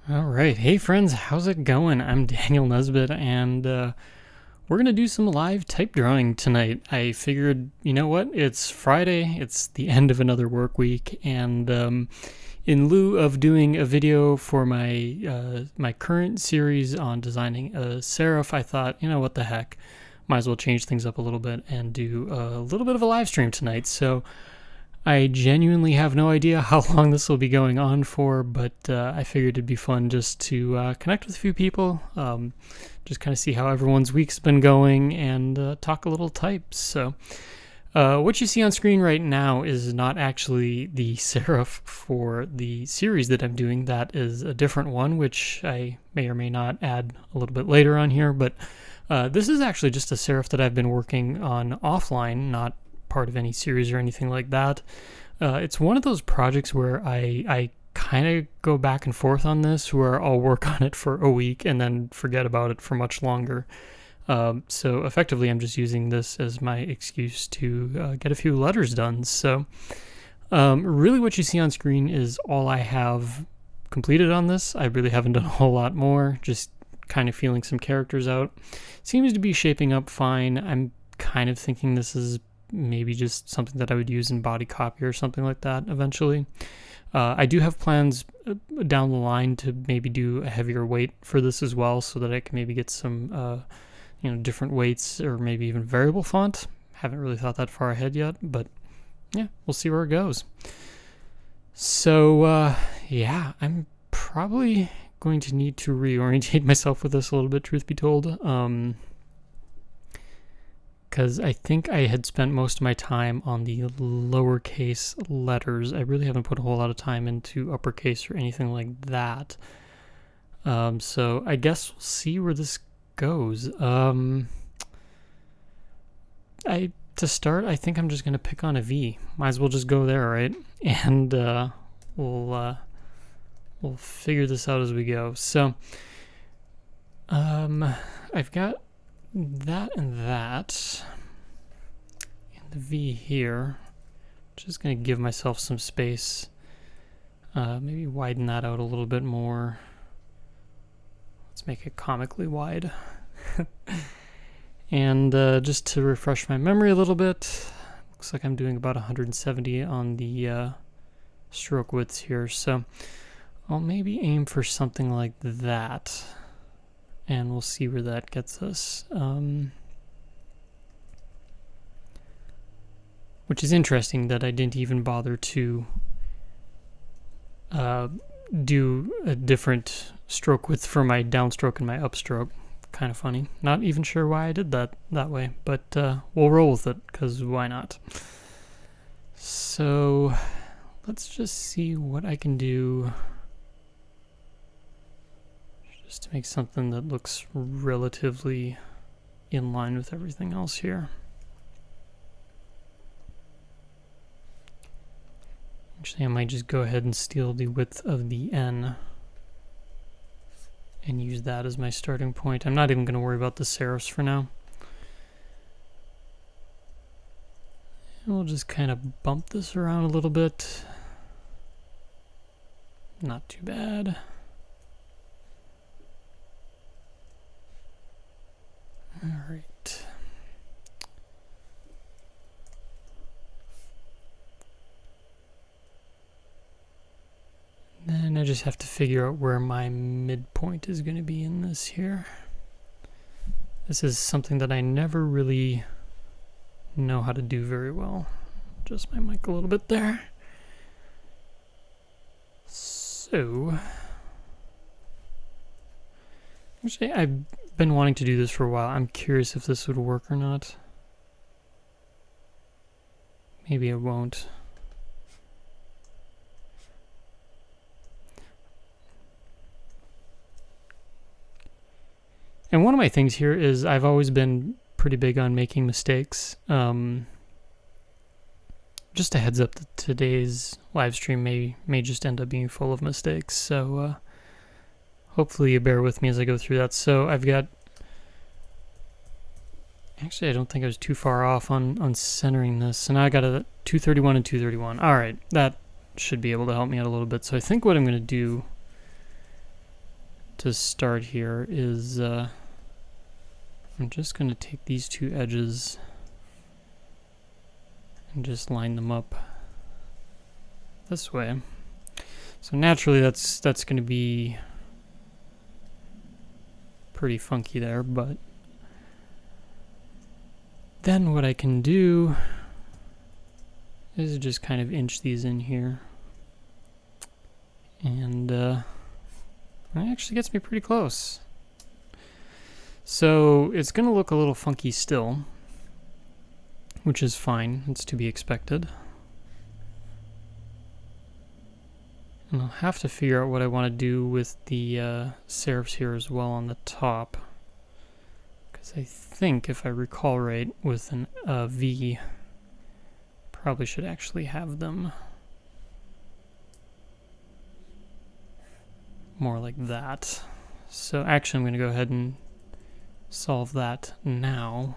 All right. Hey, friends. How's it going? I'm Daniel Nesbitt, and we're going to do some live type drawing tonight. I figured, you know what? It's Friday. It's the end of another work week, and in lieu of doing a video for my current series on designing a serif, I thought, you know what the heck? Might as well change things up a little bit and do a little bit of a live stream tonight. So I genuinely have no idea how long this will be going on for, but I figured it'd be fun just to connect with a few people, just kind of see how everyone's week's been going, and talk a little types. So what you see on screen right now is not actually the serif for the series that I'm doing. That is a different one, which I may or may not add a little bit later on here, but this is actually just a serif that I've been working on offline, not part of any series or anything like that. It's one of those projects where I kind of go back and forth on this, where I'll work on it for a week and then forget about it for much longer. So effectively, I'm just using this as my excuse to get a few letters done. So really what you see on screen is all I have completed on this. I really haven't done a whole lot more, just kind of feeling some characters out. Seems to be shaping up fine. I'm kind of thinking this is maybe just something that I would use in body copy or something like that eventually. I do have plans down the line to maybe do a heavier weight for this as well, so that I can maybe get some different weights or maybe even variable font. Haven't really thought that far ahead yet, but yeah, we'll see where it goes. So yeah, I'm probably going to need to reorientate myself with this a little bit, truth be told. Because I think I had spent most of my time on the lowercase letters. I really haven't put a whole lot of time into uppercase or anything like that. So I guess we'll see where this goes. To start, I think I'm just going to pick on a V. Might as well just go there, right? And we'll figure this out as we go. So I've got that and that, and the V here. Just going to give myself some space. Maybe widen that out a little bit more. Let's make it comically wide. And just to refresh my memory a little bit, looks like I'm doing about 170 on the stroke widths here. So I'll maybe aim for something like that, and we'll see where that gets us. Which is interesting that I didn't even bother to do a different stroke width for my downstroke and my upstroke. Kind of funny. Not even sure why I did that way, but we'll roll with it, because why not? So let's just see what I can do just to make something that looks relatively in line with everything else here. Actually, I might just go ahead and steal the width of the N and use that as my starting point. I'm not even going to worry about the serifs for now. And we'll just kind of bump this around a little bit. Not too bad. All right. Then I just have to figure out where my midpoint is going to be in this here. This is something that I never really know how to do very well. Adjust my mic a little bit there. So, actually, I've been wanting to do this for a while. I'm curious if this would work or not. Maybe it won't. And one of my things here is I've always been pretty big on making mistakes. Just a heads up that today's live stream may just end up being full of mistakes. So hopefully you bear with me as I go through that. So I've got... Actually, I don't think I was too far off on centering this. So now I got a 231 and 231. All right, that should be able to help me out a little bit. So I think what I'm going to do to start here is I'm just going to take these two edges and just line them up this way. So naturally that's going to be pretty funky there, but then what I can do is just kind of inch these in here, and it actually gets me pretty close. So it's going to look a little funky still, which is fine. It's to be expected. And I'll have to figure out what I want to do with the serifs here as well on the top. Because I think, if I recall right, with an V, probably should actually have them more like that. So actually I'm going to go ahead and solve that now.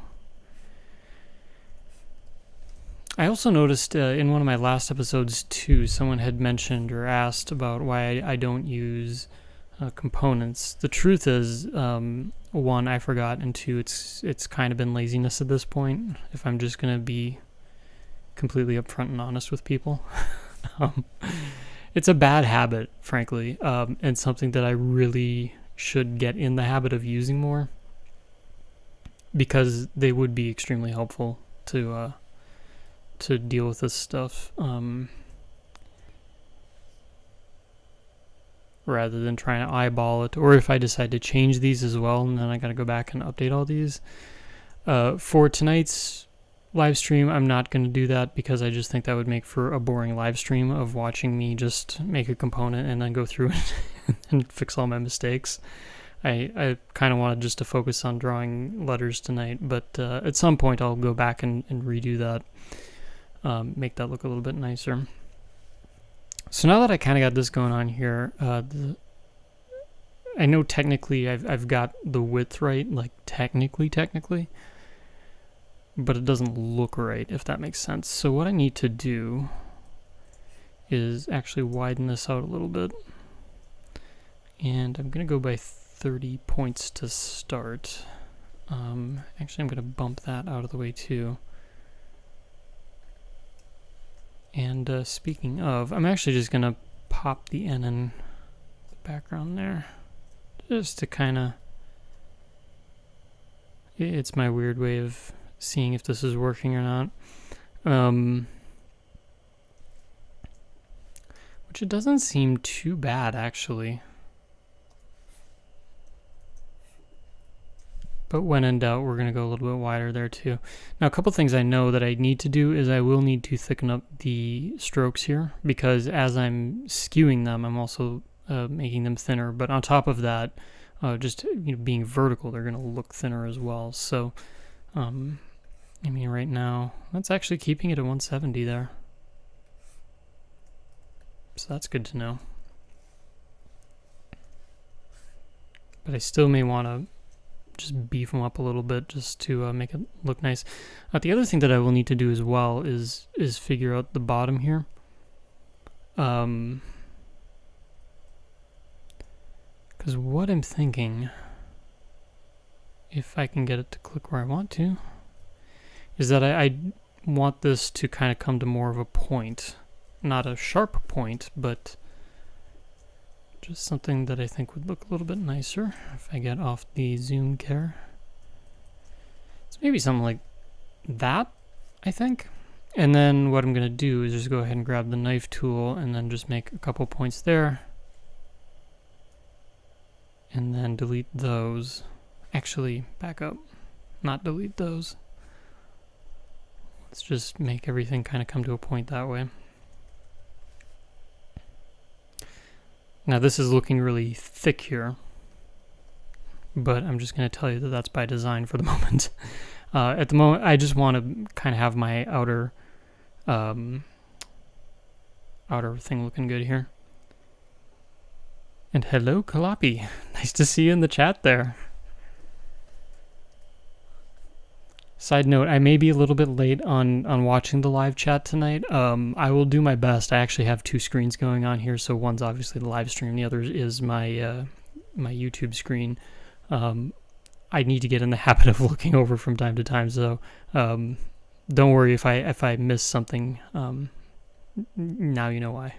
I also noticed in one of my last episodes too, someone had mentioned or asked about why I don't use components. The truth is, one, I forgot, and two, it's kind of been laziness at this point, if I'm just going to be completely upfront and honest with people. It's a bad habit, frankly, and something that I really should get in the habit of using more, because they would be extremely helpful to deal with this stuff, rather than trying to eyeball it, or if I decide to change these as well, and then I gotta go back and update all these. For tonight's live stream, I'm not going to do that, because I just think that would make for a boring live stream of watching me just make a component and then go through it and fix all my mistakes. I kind of wanted just to focus on drawing letters tonight, but at some point I'll go back and redo that, make that look a little bit nicer. So now that I kind of got this going on here, I know technically I've got the width right, like technically, but it doesn't look right, if that makes sense. So what I need to do is actually widen this out a little bit. And I'm going to go by 30 points to start. Actually, I'm going to bump that out of the way too. And speaking of, I'm actually just going to pop the N in the background there, just to kind of, it's my weird way of seeing if this is working or not. Which it doesn't seem too bad, actually. But when in doubt, we're going to go a little bit wider there too. Now, a couple things I know that I need to do is I will need to thicken up the strokes here, because as I'm skewing them, I'm also making them thinner. But on top of that, just being vertical, they're going to look thinner as well. So, I mean, right now, that's actually keeping it at 170 there. So that's good to know. But I still may want to just beef them up a little bit just to make it look nice. The other thing that I will need to do as well is figure out the bottom here. Because what I'm thinking, if I can get it to click where I want to, is that I want this to kind of come to more of a point. Not a sharp point, but just something that I think would look a little bit nicer if I get off the zoom care. So maybe something like that, I think. And then what I'm going to do is just go ahead and grab the knife tool and then just make a couple points there. And then delete those. Actually, back up. Not delete those. Let's just make everything kind of come to a point that way. Now this is looking really thick here, but I'm just going to tell you that that's by design for the moment. At the moment, I just want to kind of have my outer thing looking good here. And hello, Kalapi. Nice to see you in the chat there. Side note, I may be a little bit late on watching the live chat tonight. I will do my best. I actually have two screens going on here, so one's obviously the live stream, the other is my my YouTube screen, I need to get in the habit of looking over from time to time. So don't worry if I miss something. Now you know why.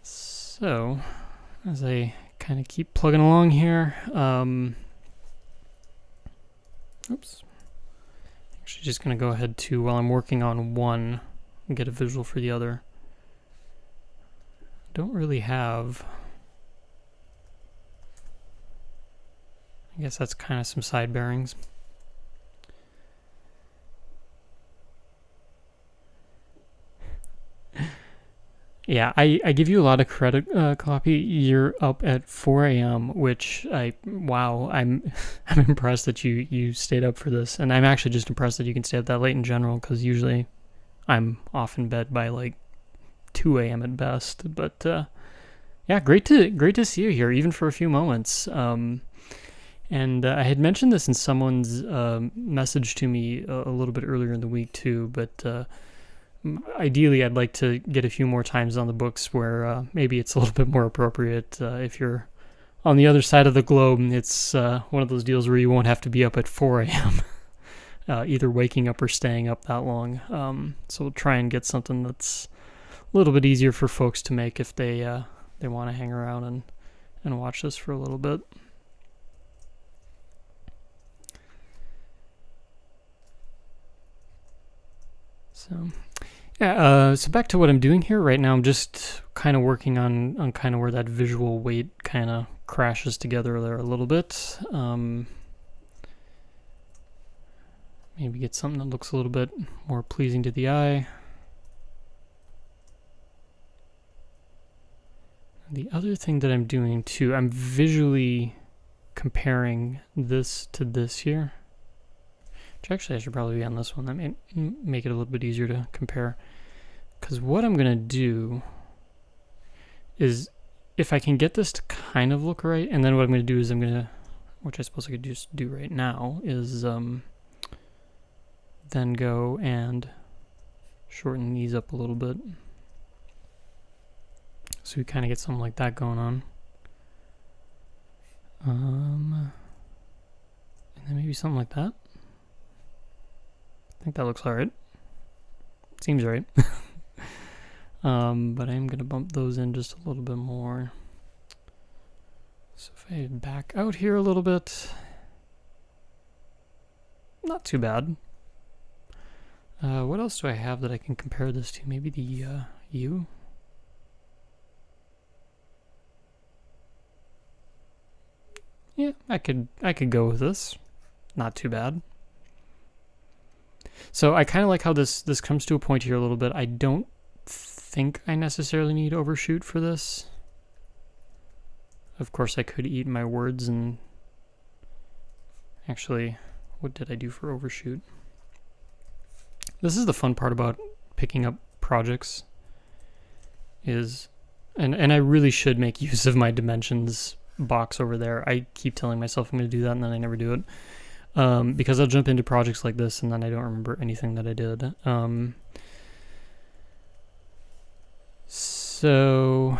So as I kind of keep plugging along here, oops. Actually, just gonna go ahead to, while I'm working on one, and get a visual for the other. Don't really have. I guess that's kind of some side bearings. Yeah, I give you a lot of credit, Copy. You're up at 4 a.m., which wow, I'm impressed that you stayed up for this, and I'm actually just impressed that you can stay up that late in general, because usually I'm off in bed by like 2 a.m. at best. But yeah, great to see you here, even for a few moments. And I had mentioned this in someone's message to me a little bit earlier in the week too, but ideally I'd like to get a few more times on the books where maybe it's a little bit more appropriate. If you're on the other side of the globe, it's one of those deals where you won't have to be up at 4 a.m. Either waking up or staying up that long. So we'll try and get something that's a little bit easier for folks to make if they want to hang around and watch this for a little bit. So yeah, so back to what I'm doing here right now. I'm just kind of working on kind of where that visual weight kind of crashes together there a little bit. Maybe get something that looks a little bit more pleasing to the eye. The other thing that I'm doing too, I'm visually comparing this to this here. Which actually I should probably be on this one. That may make it a little bit easier to compare. Because what I'm going to do is, if I can get this to kind of look right, and then what I'm going to do is I'm going to, which I suppose I could just do right now, is then go and shorten these up a little bit. So we kind of get something like that going on. And then maybe something like that. I think that looks alright. Seems right. But I'm going to bump those in just a little bit more. So if I back out here a little bit, not too bad. What else do I have that I can compare this to? Maybe the U? Yeah, I could go with this. Not too bad. So I kind of like how this comes to a point here a little bit. I don't think I necessarily need Overshoot for this. Of course, I could eat my words and... Actually, what did I do for Overshoot? This is the fun part about picking up projects. And I really should make use of my dimensions box over there. I keep telling myself I'm going to do that, and then I never do it. Because I'll jump into projects like this and then I don't remember anything that I did. So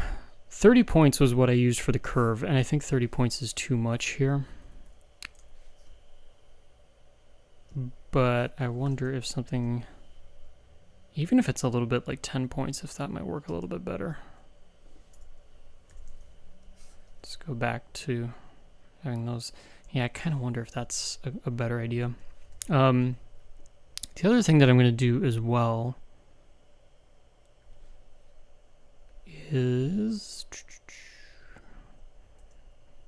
30 points was what I used for the curve, and I think 30 points is too much here. But I wonder if something, even if it's a little bit like 10 points, if that might work a little bit better. Let's go back to having those. Yeah, I kind of wonder if that's a better idea. The other thing that I'm going to do as well is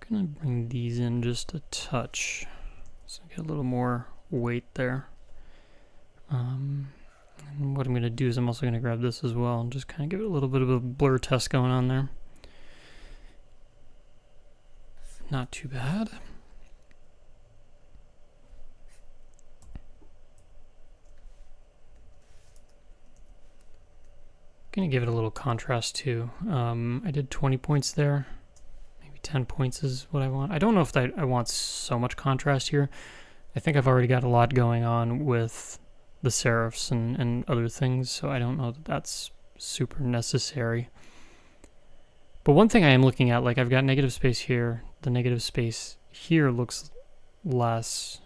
I'm going to bring these in just a touch, so get a little more weight there. And what I'm going to do is I'm also going to grab this as well and just kind of give it a little bit of a blur test going on there. Not too bad. Gonna give it a little contrast too. I did 20 points there. Maybe 10 points is what I want. I don't know if I want so much contrast here. I think I've already got a lot going on with the serifs and other things, so I don't know that that's super necessary. But one thing I am looking at, like I've got negative space here, the negative space here looks less.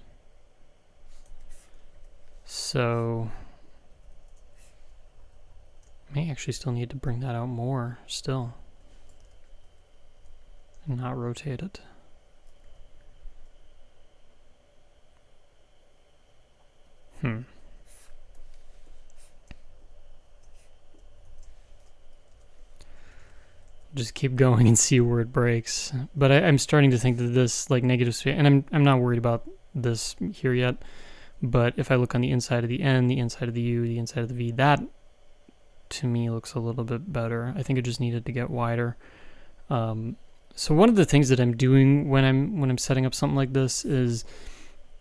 So I may actually still need to bring that out more still and not rotate it. Just keep going and see where it breaks. But I'm starting to think that this like negative space, and I'm not worried about this here yet, but if I look on the inside of the N, the inside of the U, the inside of the V, that to me looks a little bit better. I think it just needed to get wider. So one of the things that I'm doing when I'm setting up something like this is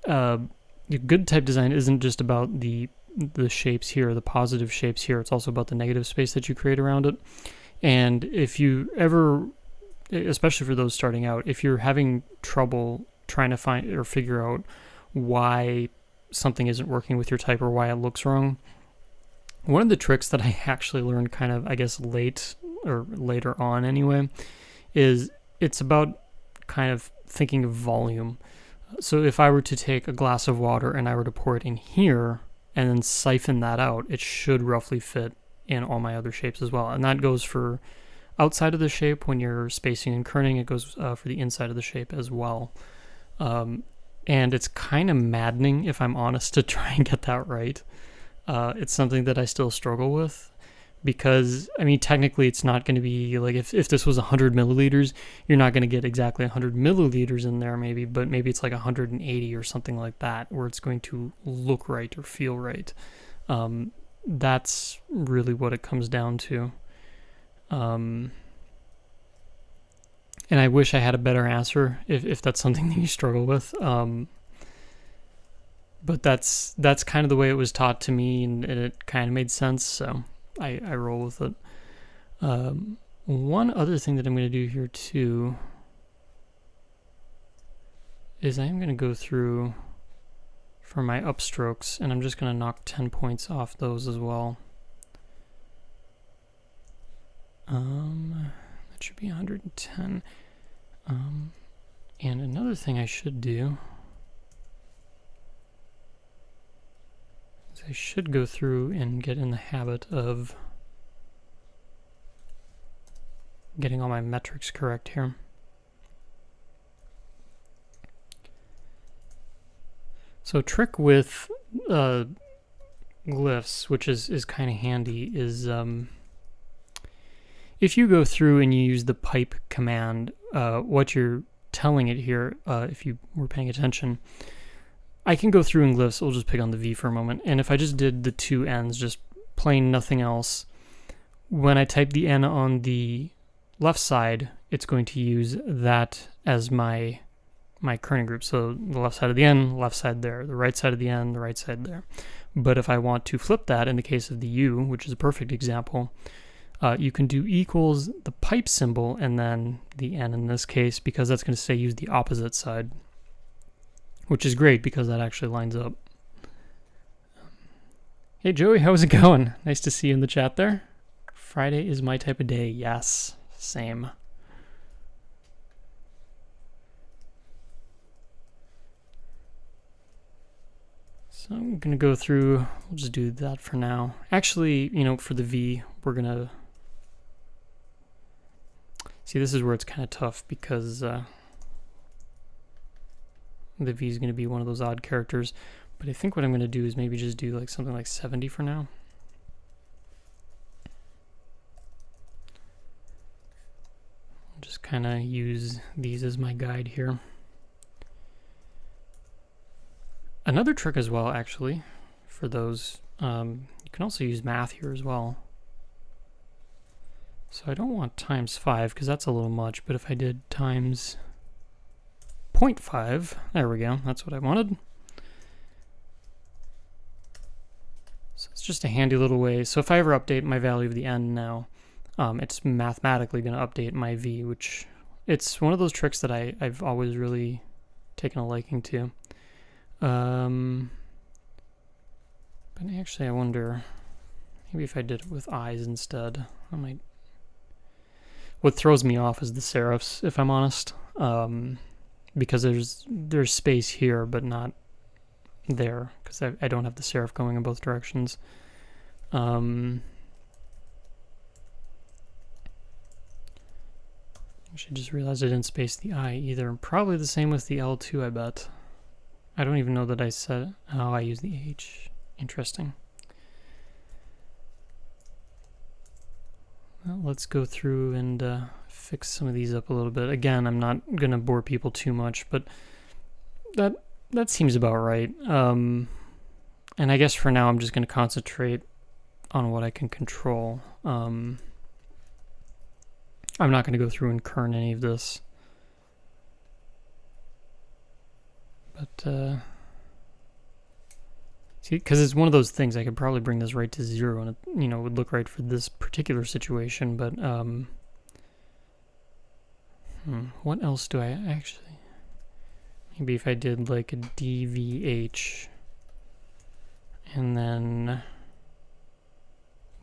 good type design isn't just about the shapes here, the positive shapes here. It's also about the negative space that you create around it. And if you ever, especially for those starting out, if you're having trouble trying to find or figure out why something isn't working with your type or why it looks wrong, one of the tricks that I actually learned kind of, I guess, later on anyway, is it's about kind of thinking of volume. So if I were to take a glass of water and I were to pour it in here and then siphon that out, it should roughly fit in all my other shapes as well. And that goes for outside of the shape when you're spacing and kerning. It goes for the inside of the shape as well. And it's kind of maddening, if I'm honest, to try and get that right. It's something that I still struggle with. Because, I mean, technically it's not going to be, like, if this was 100 milliliters, you're not going to get exactly 100 milliliters in there maybe, but maybe it's like 180 or something like that, where it's going to look right or feel right. That's really what it comes down to. And I wish I had a better answer if that's something that you struggle with. But that's kind of the way it was taught to me, and it kind of made sense, so I roll with it. One other thing that I'm going to do here too is I'm going to go through for my upstrokes, and I'm just going to knock 10 points off those as well. That should be 110. And another thing I should do is I should go through and get in the habit of getting all my metrics correct here. So trick with glyphs, which is kind of handy, is if you go through and you use the pipe command, what you're telling it here, if you were paying attention, I can go through in glyphs. We'll just pick on the V for a moment. And if I just did the two N's, just plain nothing else, when I type the N on the left side, it's going to use that as my kerning group. So the left side of the N, left side there, the right side of the N, the right side there. But if I want to flip that, in the case of the U, which is a perfect example, you can do equals the pipe symbol and then the N in this case, because that's going to say use the opposite side, which is great because that actually lines up. Hey Joey, how's it going? Nice to see you in the chat there. Friday is my type of day. Yes, same. So I'm going to go through, we'll just do that for now. Actually, for the V, we're going to, see, this is where it's kind of tough because the V is going to be one of those odd characters. But I think what I'm going to do is maybe just do like something like 70 for now. I'll just kind of use these as my guide here. Another trick as well, actually, for those, you can also use math here as well. So I don't want times 5 because that's a little much, but if I did times 0.5, there we go, that's what I wanted. So it's just a handy little way. So if I ever update my value of the N now, it's mathematically going to update my V, which it's one of those tricks that I've always really taken a liking to. But actually I wonder Maybe if I did it with eyes instead, I might. What throws me off is the serifs, if I'm honest, because there's space here, but not there, because I don't have the serif going in both directions. I just realized I didn't space the I either. Probably the same with the L2, I bet. I don't even know that I said. Oh, I use the H. Interesting. Well, let's go through and fix some of these up a little bit. Again, I'm not going to bore people too much, but that seems about right. And I guess for now I'm just going to concentrate on what I can control. I'm not going to go through and kern any of this. But, see, because it's one of those things, I could probably bring this right to 0 and it, you know, would look right for this particular situation, but, what else do I actually... Maybe if I did like a DVH and then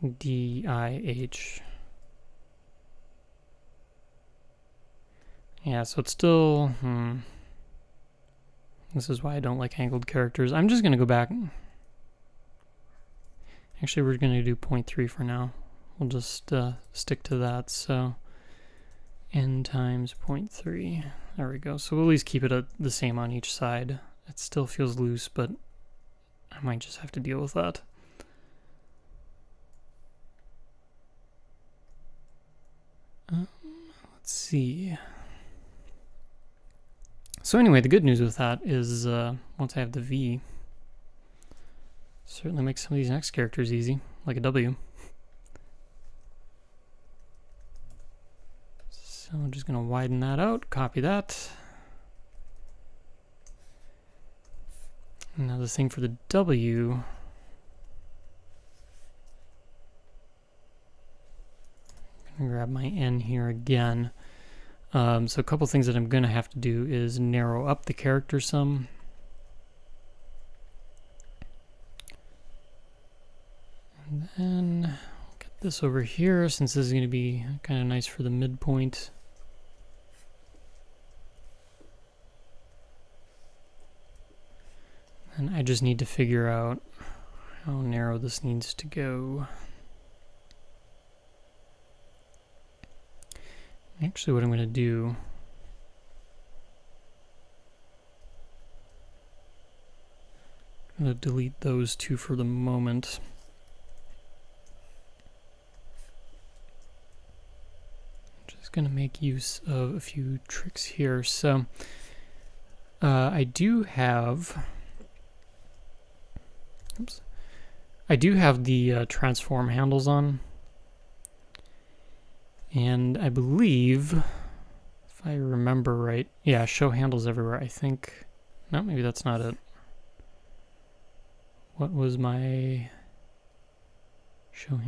DIH. Yeah, so it's still... This is why I don't like angled characters. I'm just going to go back. Actually, we're going to do 0.3 for now. We'll just stick to that. So n times 0.3. There we go. So we'll at least keep it the same on each side. It still feels loose, but I might just have to deal with that. Let's see. So anyway, the good news with that is once I have the V, certainly makes some of these next characters easy, like a W. So I'm just going to widen that out, copy that. Now the thing for the W, I'm going to grab my N here again. So a couple things that I'm going to have to do is narrow up the character some. And then get this over here, since this is going to be kind of nice for the midpoint. And I just need to figure out how narrow this needs to go. Actually, what I'm going to do, I'm going to delete those two for the moment. I'm just going to make use of a few tricks here. So I do have the transform handles on. And I believe, if I remember right, yeah, show handles everywhere, I think. No, maybe that's not it. What was my show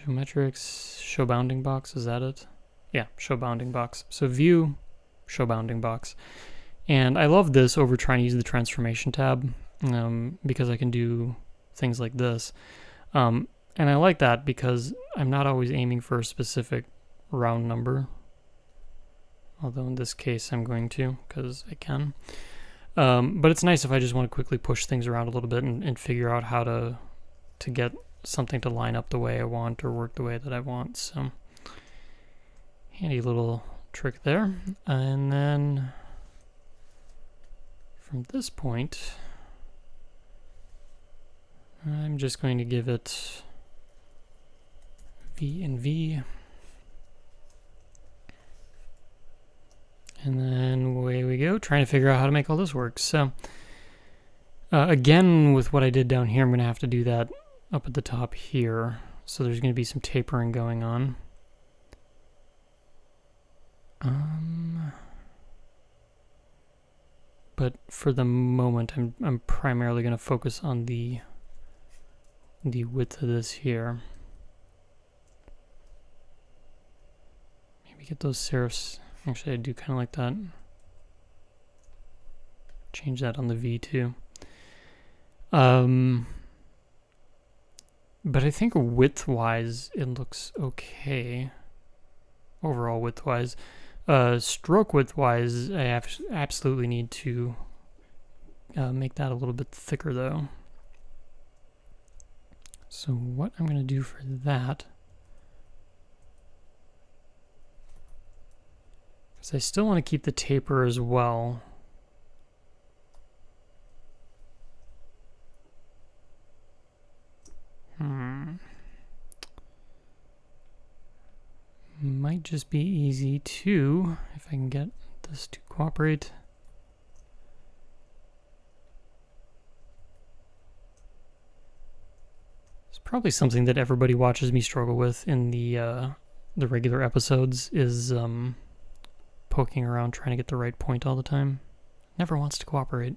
metrics, show bounding box, is that it? Yeah, show bounding box. So view, show bounding box. And I love this over trying to use the transformation tab because I can do things like this. And I like that because I'm not always aiming for a specific round number, although in this case I'm going to because I can, but it's nice if I just want to quickly push things around a little bit and figure out how to get something to line up the way I want or work the way that I want. So handy little trick there. And then from this point I'm just going to give it V and V. And then away we go, trying to figure out how to make all this work. So again, with what I did down here, I'm going to have to do that up at the top here. So there's going to be some tapering going on. But for the moment, I'm primarily going to focus on the width of this here. Maybe get those serifs. Actually, I do kind of like that. Change that on the V too. But I think width-wise, it looks okay. Overall width-wise. Stroke width-wise, I absolutely need to make that a little bit thicker, though. So what I'm going to do for that, because I still want to keep the taper as well. Might just be easy to, if I can get this to cooperate. It's probably something that everybody watches me struggle with in the regular episodes is poking around trying to get the right point all the time. Never wants to cooperate.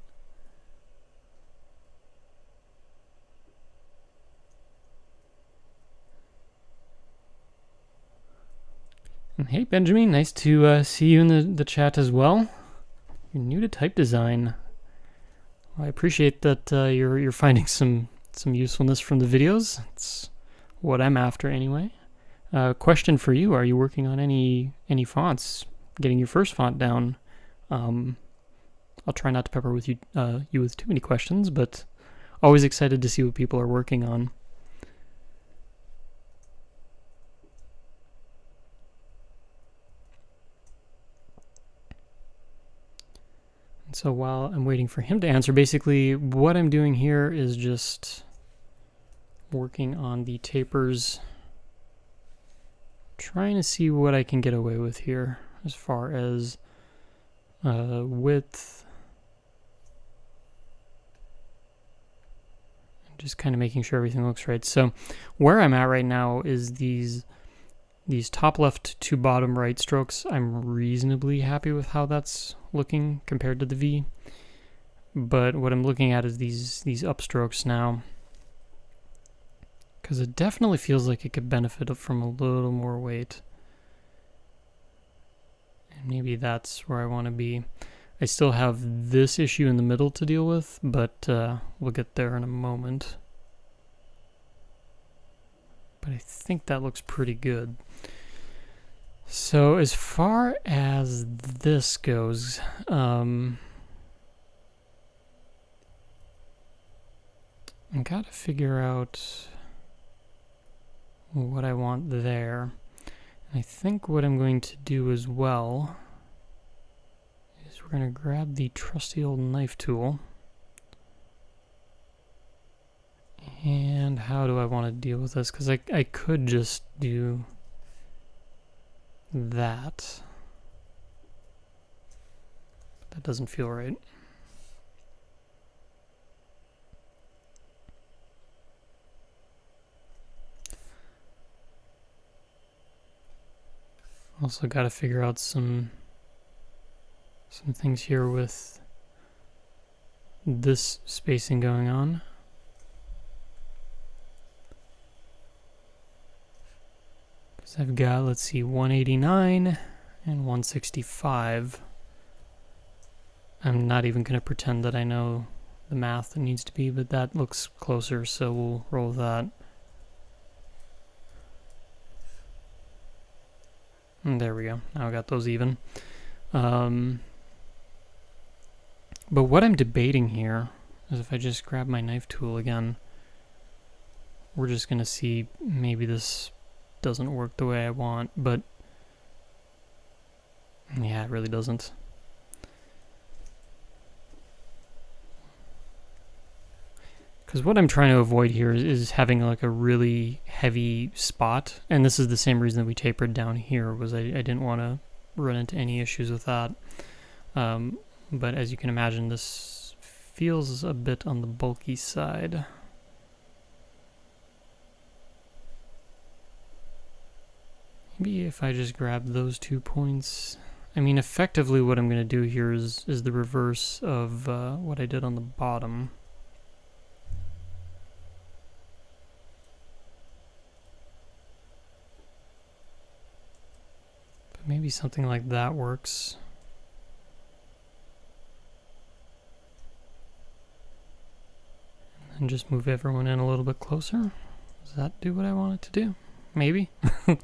Hey Benjamin, nice to see you in the chat as well. You're new to type design. Well, I appreciate that you're finding some usefulness from the videos. It's what I'm after anyway. Question for you: are you working on any fonts? Getting your first font down? I'll try not to pepper with you with too many questions, but always excited to see what people are working on. So while I'm waiting for him to answer, basically what I'm doing here is just working on the tapers, trying to see what I can get away with here as far as width. Just kind of making sure everything looks right. So where I'm at right now is these top left to bottom right strokes. I'm reasonably happy with how that's looking compared to the V. But what I'm looking at is these upstrokes now, because it definitely feels like it could benefit from a little more weight. And maybe that's where I want to be. I still have this issue in the middle to deal with, but we'll get there in a moment. But I think that looks pretty good. So as far as this goes, I gotta figure out what I want there. I think what I'm going to do as well is we're going to grab the trusty old knife tool. And how do I want to deal with this? Because I could just do that. But that doesn't feel right. Also got to figure out some things here with this spacing going on. Because I've got, let's see, 189 and 165. I'm not even going to pretend that I know the math that needs to be, but that looks closer, so we'll roll with that. And there we go. Now I got those even. But what I'm debating here is if I just grab my knife tool again, we're just going to see maybe this doesn't work the way I want, but yeah, it really doesn't. Because what I'm trying to avoid here is having like a really heavy spot, and this is the same reason that we tapered down here, was I didn't want to run into any issues with that. But as you can imagine, this feels a bit on the bulky side. Maybe if I just grab those 2 points. I mean, effectively what I'm going to do here is the reverse of what I did on the bottom. But maybe something like that works. And just move everyone in a little bit closer. Does that do what I want it to do? Maybe. I'm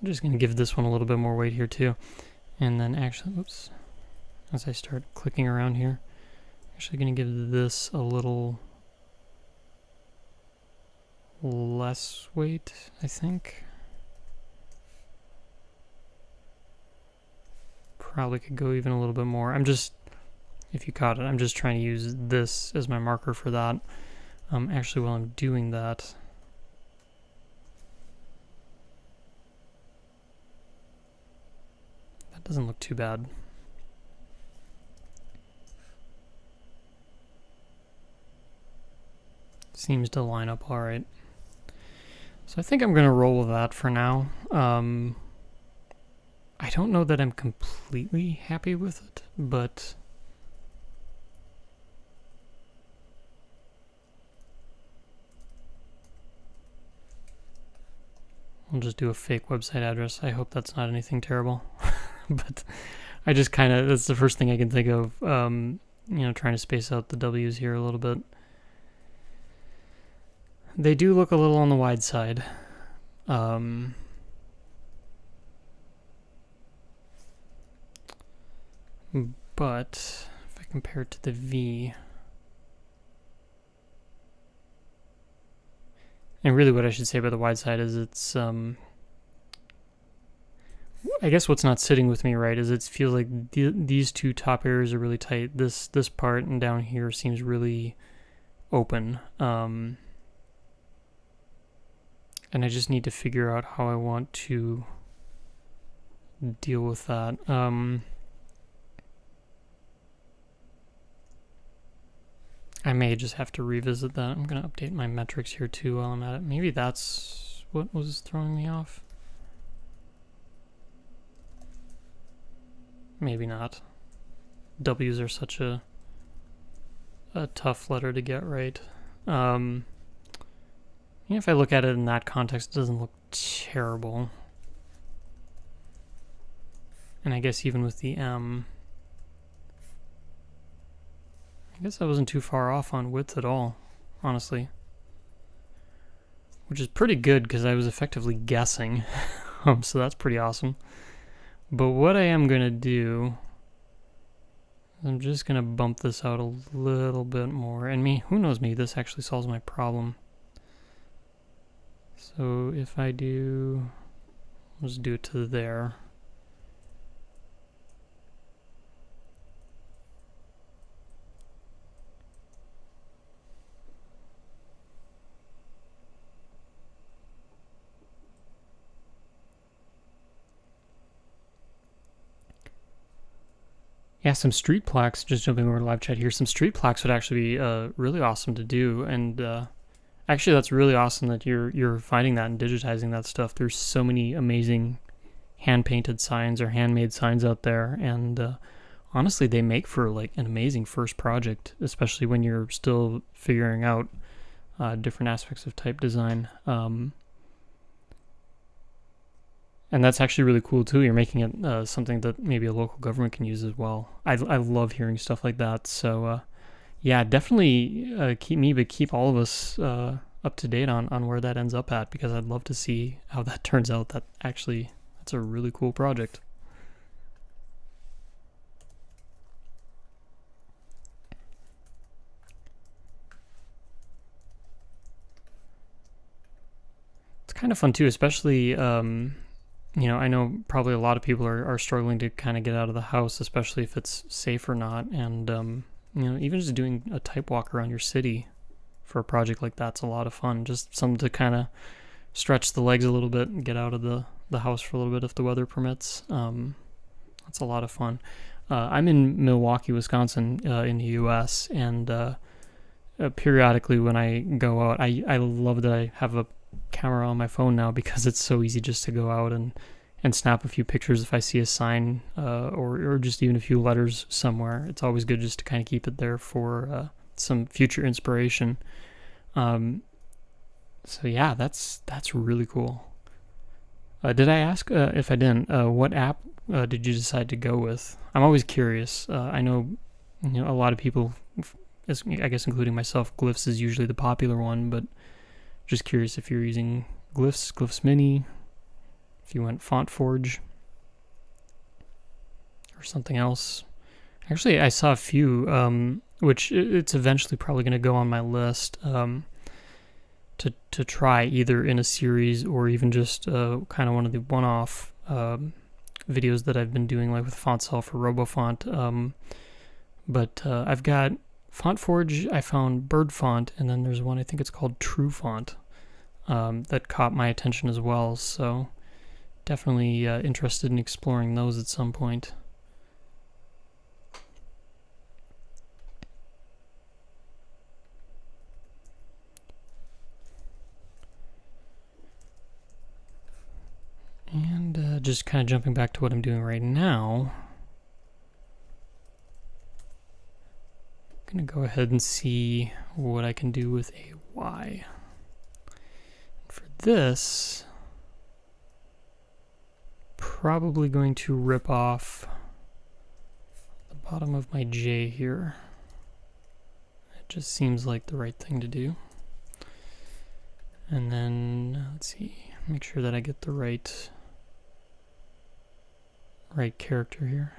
just going to give this one a little bit more weight here too. And then actually, oops, as I start clicking around here, actually going to give this a little less weight, I think. Probably could go even a little bit more. I'm just, if you caught it, I'm just trying to use this as my marker for that. Actually, while I'm doing that, that doesn't look too bad. Seems to line up all right. So I think I'm going to roll with that for now. I don't know that I'm completely happy with it, but I'll just do a fake website address. I hope that's not anything terrible. But I just kind of, that's the first thing I can think of, you know, trying to space out the W's here a little bit. They do look a little on the wide side. But if I compare it to the V, and really what I should say about the wide side is it's, I guess what's not sitting with me right is it feels like these two top areas are really tight. This part and down here seems really open. And I just need to figure out how I want to deal with that. I may just have to revisit that. I'm going to update my metrics here too while I'm at it. Maybe that's what was throwing me off. Maybe not. W's are such a tough letter to get right. If I look at it in that context, it doesn't look terrible. And I guess even with the M, I guess I wasn't too far off on width at all, honestly. Which is pretty good because I was effectively guessing. So that's pretty awesome. But what I am going to do, I'm just going to bump this out a little bit more. And who knows, maybe this actually solves my problem. So if I do, let's do it to there. Yeah, some street plaques, just jumping over to live chat here, some street plaques would actually be really awesome to do. And actually, that's really awesome that you're finding that and digitizing that stuff. There's so many amazing hand-painted signs or handmade signs out there. And honestly, they make for like an amazing first project, especially when you're still figuring out different aspects of type design. And that's actually really cool too. You're making it something that maybe a local government can use as well. I love hearing stuff like that. So yeah, definitely keep all of us up to date on where that ends up at, because I'd love to see how that turns out. That's a really cool project. It's kind of fun too, especially I know probably a lot of people are struggling to kind of get out of the house, especially if it's safe or not. And, even just doing a type walk around your city for a project like that's a lot of fun. Just something to kind of stretch the legs a little bit and get out of the house for a little bit if the weather permits. That's a lot of fun. I'm in Milwaukee, Wisconsin, in the U.S., and periodically when I go out, I love that I have a camera on my phone now, because it's so easy just to go out and snap a few pictures if I see a sign or just even a few letters somewhere. It's always good just to kind of keep it there for some future inspiration. So yeah, that's really cool. Did I ask, if I didn't, what app did you decide to go with? I'm always curious. I know a lot of people, I guess including myself, Glyphs is usually the popular one, but just curious if you're using Glyphs, Glyphs Mini, if you went FontForge, or something else. Actually, I saw a few, which it's eventually probably going to go on my list to try either in a series or even just kind of one of the one-off videos that I've been doing, like with FontSelf or Robofont. But I've got FontForge, I found Bird Font, and then there's one, I think it's called True Font, that caught my attention as well. So definitely interested in exploring those at some point. And just kind of jumping back to what I'm doing right now, I'm going to go ahead and see what I can do with a Y. For this, probably going to rip off the bottom of my J here. It just seems like the right thing to do. And then, let's see, make sure that I get the right character here.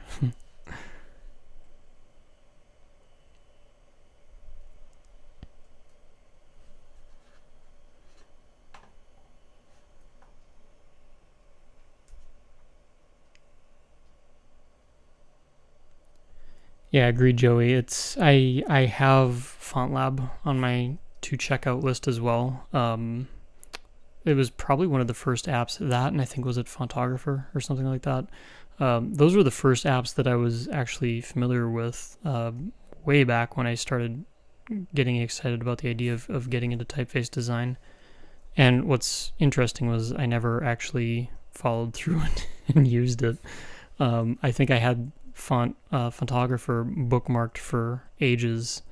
Yeah, agreed, Joey. I have FontLab on my to checkout list as well. It was probably one of the first apps, that, and I think was it Fontographer or something like that. Those were the first apps that I was actually familiar with way back when I started getting excited about the idea of getting into typeface design. And what's interesting was I never actually followed through and used it. I think I had Fontographer bookmarked for ages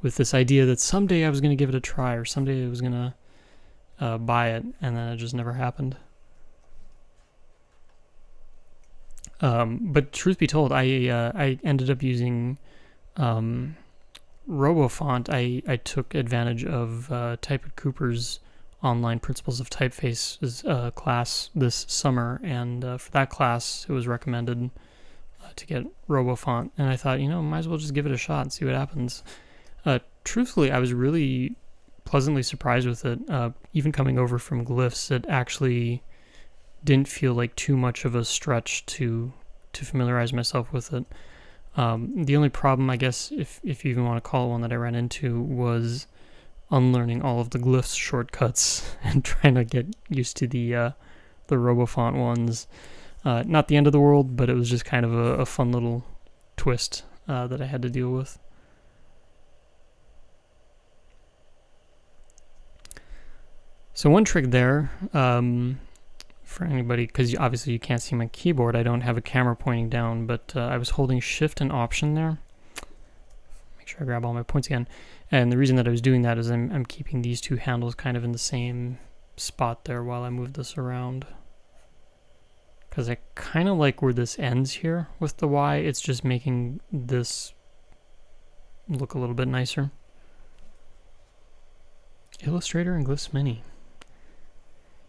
with this idea that someday I was going to give it a try, or someday I was going to buy it, and then it just never happened. But truth be told, I ended up using Robofont. I took advantage of Type Cooper's online Principles of Typeface class this summer, and for that class it was recommended to get Robofont, and I thought, might as well just give it a shot and see what happens. Truthfully, I was really pleasantly surprised with it. Even coming over from Glyphs, it actually didn't feel like too much of a stretch to familiarize myself with it. The only problem, I guess, if you even want to call it one, that I ran into was unlearning all of the Glyphs shortcuts and trying to get used to the Robofont ones. Not the end of the world, but it was just kind of a fun little twist that I had to deal with. So one trick there, for anybody, because obviously you can't see my keyboard, I don't have a camera pointing down, but I was holding Shift and Option there. Make sure I grab all my points again. And the reason that I was doing that is I'm keeping these two handles kind of in the same spot there while I move this around. Because I kind of like where this ends here with the Y. It's just making this look a little bit nicer. Illustrator and Glyphs Mini.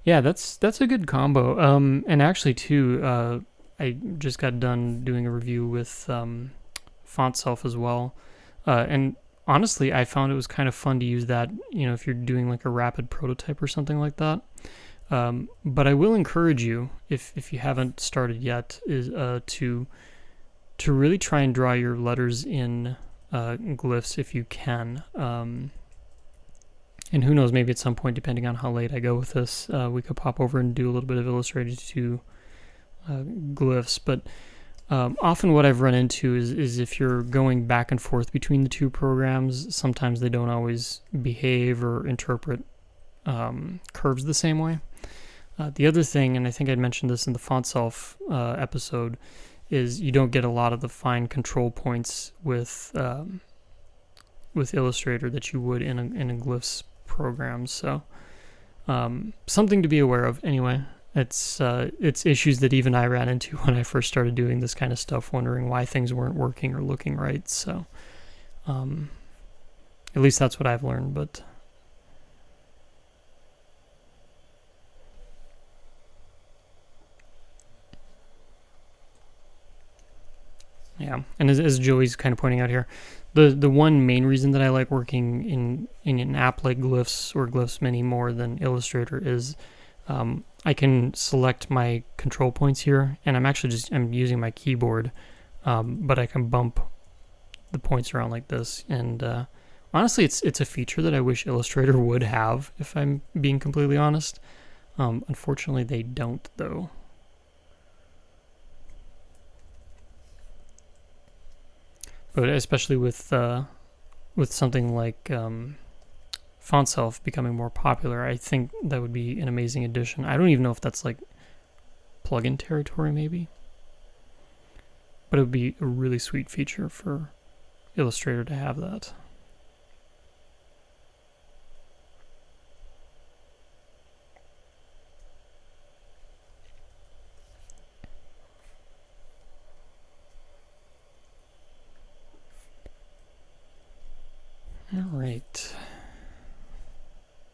Yeah, that's a good combo. And actually too, I just got done doing a review with FontSelf as well. And honestly, I found it was kind of fun to use that, if you're doing like a rapid prototype or something like that. But I will encourage you, if you haven't started yet, is to really try and draw your letters in Glyphs if you can. And who knows, maybe at some point, depending on how late I go with this, we could pop over and do a little bit of Illustrator to Glyphs. But often what I've run into is if you're going back and forth between the two programs, sometimes they don't always behave or interpret curves the same way. The other thing, and I think I mentioned this in the FontSelf episode, is you don't get a lot of the fine control points with Illustrator that you would in a Glyphs program. So something to be aware of. Anyway, It's issues that even I ran into when I first started doing this kind of stuff, wondering why things weren't working or looking right. So, at least that's what I've learned. But yeah, and as Joey's kind of pointing out here, the one main reason that I like working in an app like Glyphs or Glyphs Mini more than Illustrator is I can select my control points here, and I'm using my keyboard, but I can bump the points around like this. And honestly, it's a feature that I wish Illustrator would have, if I'm being completely honest. Unfortunately, they don't, though. But especially with something like FontSelf becoming more popular, I think that would be an amazing addition. I don't even know if that's like plugin territory, maybe. But it would be a really sweet feature for Illustrator to have that. All right.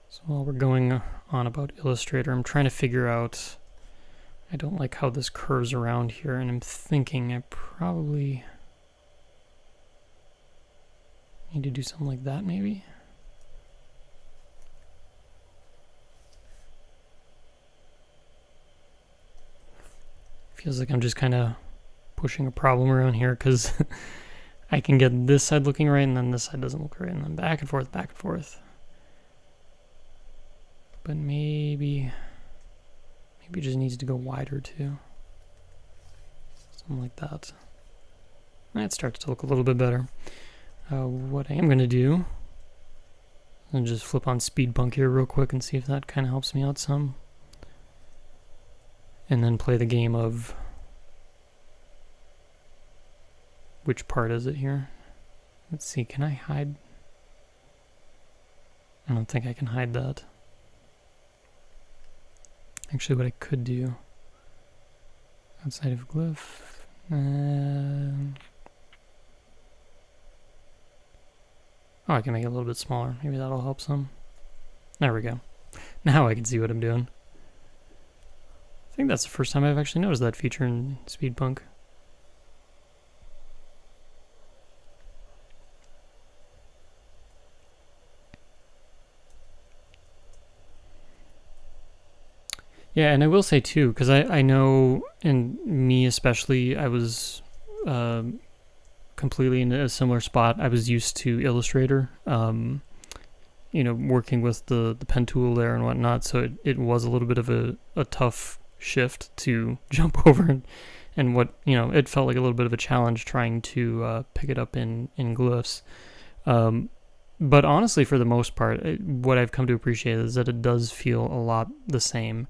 So while we're going on about Illustrator, I'm trying to figure out, I don't like how this curves around here, and I'm thinking I probably need to do something like that, maybe. Feels like I'm just kind of pushing a problem around here, because I can get this side looking right, and then this side doesn't look right, and then back and forth, back and forth. But maybe it just needs to go wider too. Something like that. That starts to look a little bit better. What I am going to do, I'll just flip on speed bunk here real quick and see if that kind of helps me out some. And then play the game of which part is it here? Let's see, can I hide? I don't think I can hide that. Actually, what I could do outside of Glyph, oh, I can make it a little bit smaller. Maybe that'll help some. There we go. Now I can see what I'm doing. I think that's the first time I've actually noticed that feature in SpeedPunk. Yeah, and I will say too, because I know, and me especially, I was completely in a similar spot. I was used to Illustrator, working with the pen tool there and whatnot, so it was a little bit of a tough shift to jump over, and what, it felt like a little bit of a challenge trying to pick it up in Glyphs. But honestly, for the most part, what I've come to appreciate is that it does feel a lot the same.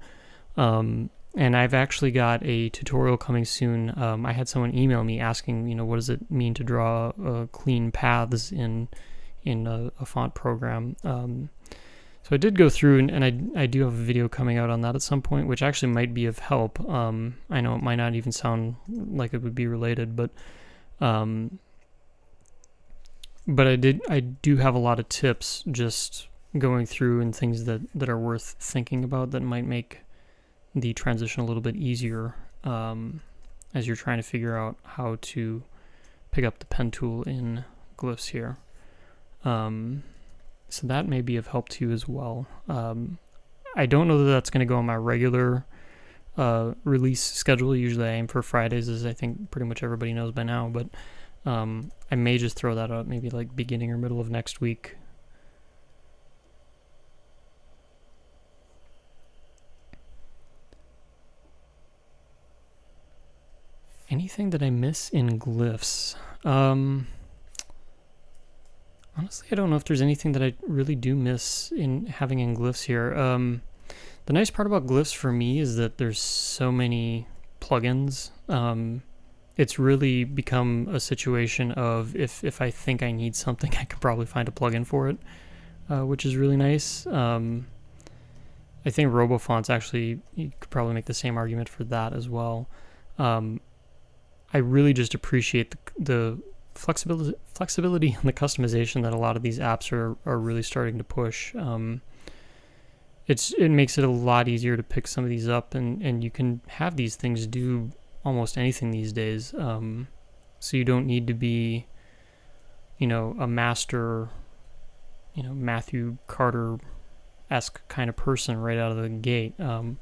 And I've actually got a tutorial coming soon. I had someone email me asking, what does it mean to draw clean paths in a font program. So I did go through, and I do have a video coming out on that at some point, which actually might be of help. I know it might not even sound like it would be related, but I do have a lot of tips just going through, and things that are worth thinking about that might make the transition a little bit easier as you're trying to figure out how to pick up the pen tool in Glyphs here. So that may be of help to you as well. I don't know that that's going to go on my regular release schedule. Usually I aim for Fridays, as I think pretty much everybody knows by now, but I may just throw that out maybe like beginning or middle of next week. Anything that I miss in Glyphs? Honestly, I don't know if there's anything that I really do miss in having in Glyphs here. The nice part about Glyphs for me is that there's so many plugins. It's really become a situation of if I think I need something, I can probably find a plugin for it, which is really nice. I think Robofont's actually, you could probably make the same argument for that as well. I really just appreciate the flexibility and the customization that a lot of these apps are really starting to push. It makes it a lot easier to pick some of these up, and you can have these things do almost anything these days. So you don't need to be, a master, Matthew Carter-esque kind of person right out of the gate. A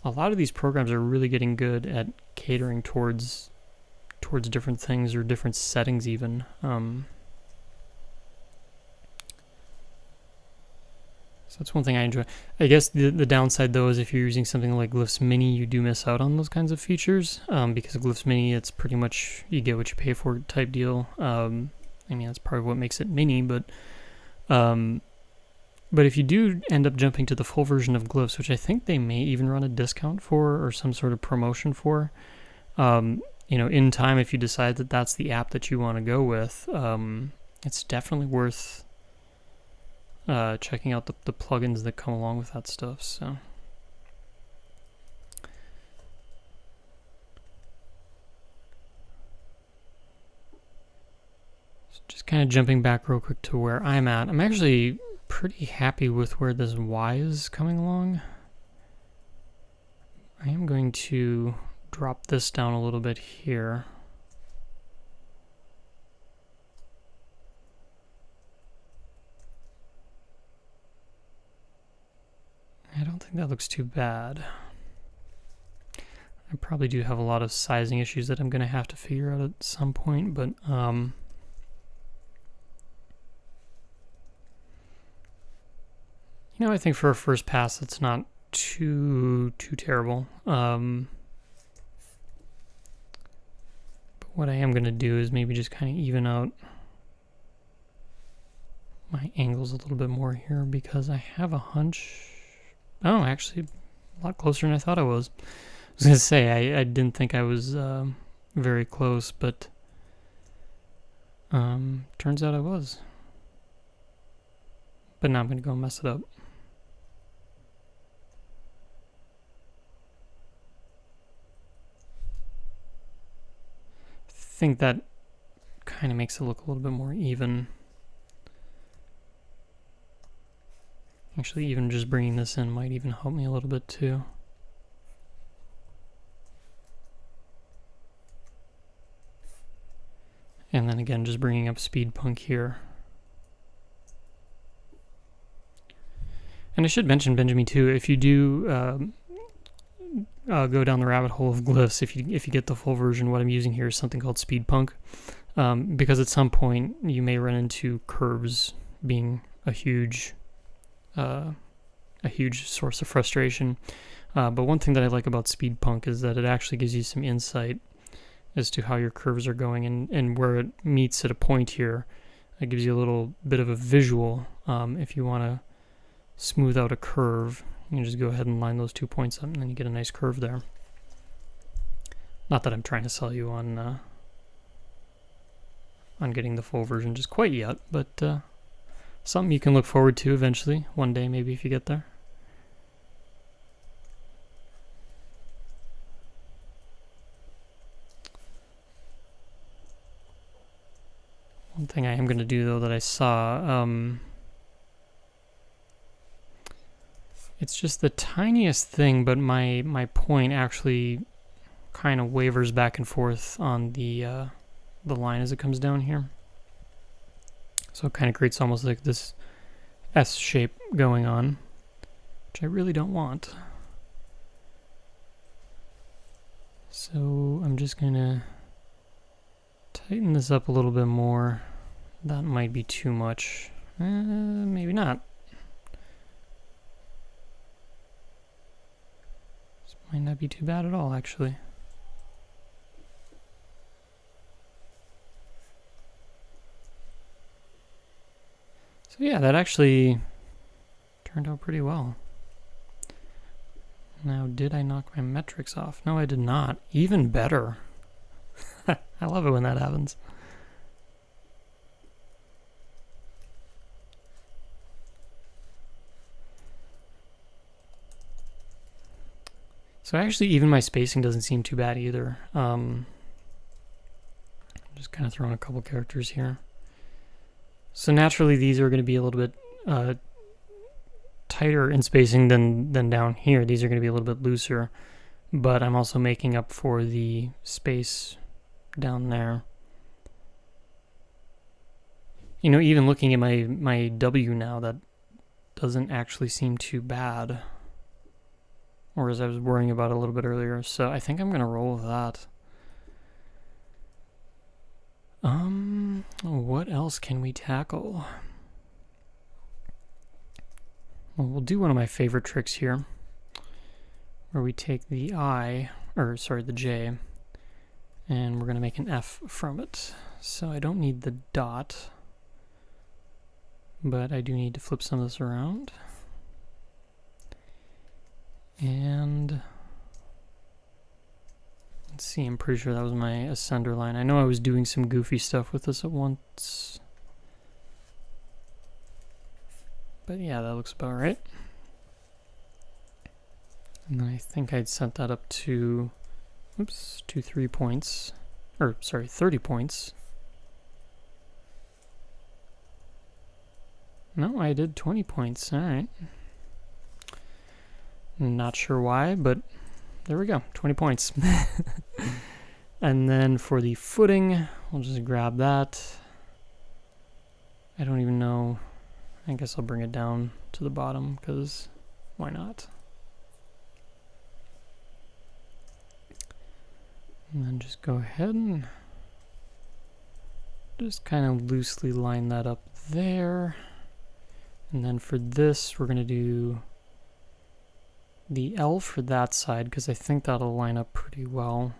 lot of these programs are really getting good at catering towards different things or different settings even. So that's one thing I enjoy. I guess the downside though is if you're using something like Glyphs Mini, you do miss out on those kinds of features, because of Glyphs Mini, it's pretty much you get what you pay for type deal. That's part of what makes it mini, but if you do end up jumping to the full version of Glyphs, which I think they may even run a discount for or some sort of promotion for, in time, if you decide that that's the app that you want to go with, it's definitely worth checking out the plugins that come along with that stuff. So just kind of jumping back real quick to where I'm at. I'm actually pretty happy with where this Y is coming along. I am going to drop this down a little bit here. I don't think that looks too bad. I probably do have a lot of sizing issues that I'm going to have to figure out at some point, but I think for a first pass, it's not too terrible. But what I am going to do is maybe just kind of even out my angles a little bit more here, because I have a hunch. Oh, actually, a lot closer than I thought I was. I was going to say, I didn't think I was very close, but turns out I was. But now I'm going to go mess it up. I think that kind of makes it look a little bit more even. Actually, even just bringing this in might even help me a little bit too. And then again, just bringing up Speed Punk here. And I should mention, Benjamin, too, if you do go down the rabbit hole of Glyphs, if you get the full version, what I'm using here is something called Speed Punk, because at some point you may run into curves being a huge source of frustration. But one thing that I like about Speed Punk is that it actually gives you some insight as to how your curves are going, and where it meets at a point here. It gives you a little bit of a visual. If you want to smooth out a curve, you can just go ahead and line those 2 points up, and then you get a nice curve there. Not that I'm trying to sell you on getting the full version just quite yet, but something you can look forward to eventually, one day maybe, if you get there. One thing I am going to do, though, that I saw, it's just the tiniest thing, but my point actually kind of wavers back and forth on the line as it comes down here. So it kind of creates almost like this S shape going on, which I really don't want. So I'm just going to tighten this up a little bit more. That might be too much. Maybe not. This might not be too bad at all, actually. So yeah, that actually turned out pretty well. Now, did I knock my metrics off? No, I did not. Even better. I love it when that happens. So actually, even my spacing doesn't seem too bad either. Just kind of throwing a couple characters here. So naturally, these are going to be a little bit tighter in spacing than down here. These are going to be a little bit looser, but I'm also making up for the space down there. You know, even looking at my W now, that doesn't actually seem too bad. Or as I was worrying about a little bit earlier. So I think I'm going to roll with that. What else can we tackle? Well, we'll do one of my favorite tricks here, where we take the the J, and we're going to make an F from it. So I don't need the dot, but I do need to flip some of this around. And let's see, I'm pretty sure that was my ascender line. I know I was doing some goofy stuff with this at once. But yeah, that looks about right. And then I think I'd set that up to, 3 points. Or, sorry, 30 points. No, I did 20 points. Alright. Not sure why, but there we go. 20 points. And then for the footing, we'll just grab that. I don't even know. I guess I'll bring it down to the bottom, because why not? And then just go ahead and just kind of loosely line that up there. And then for this, we're going to do the L for that side, because I think that'll line up pretty well.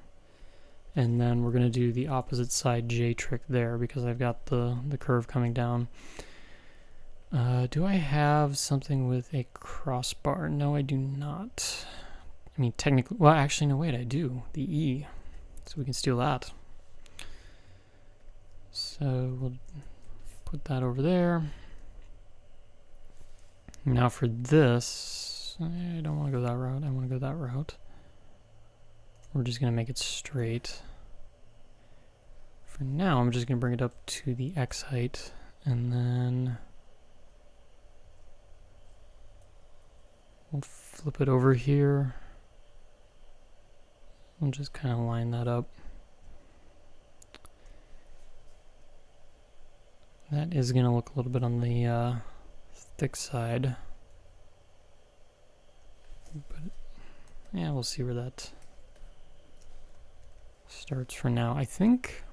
And then we're going to do the opposite side J trick there, because I've got the curve coming down. Do I have something with a crossbar? No, I do not. I mean, technically, well, actually, no, wait, I do. The E. So we can steal that. So we'll put that over there. Now for this, I don't want to go that route. I want to go that route. We're just going to make it straight. For now, I'm just going to bring it up to the X height, and then we'll flip it over here. We'll just kind of line that up. That is going to look a little bit on the thick side. But yeah, we'll see where that starts for now. I think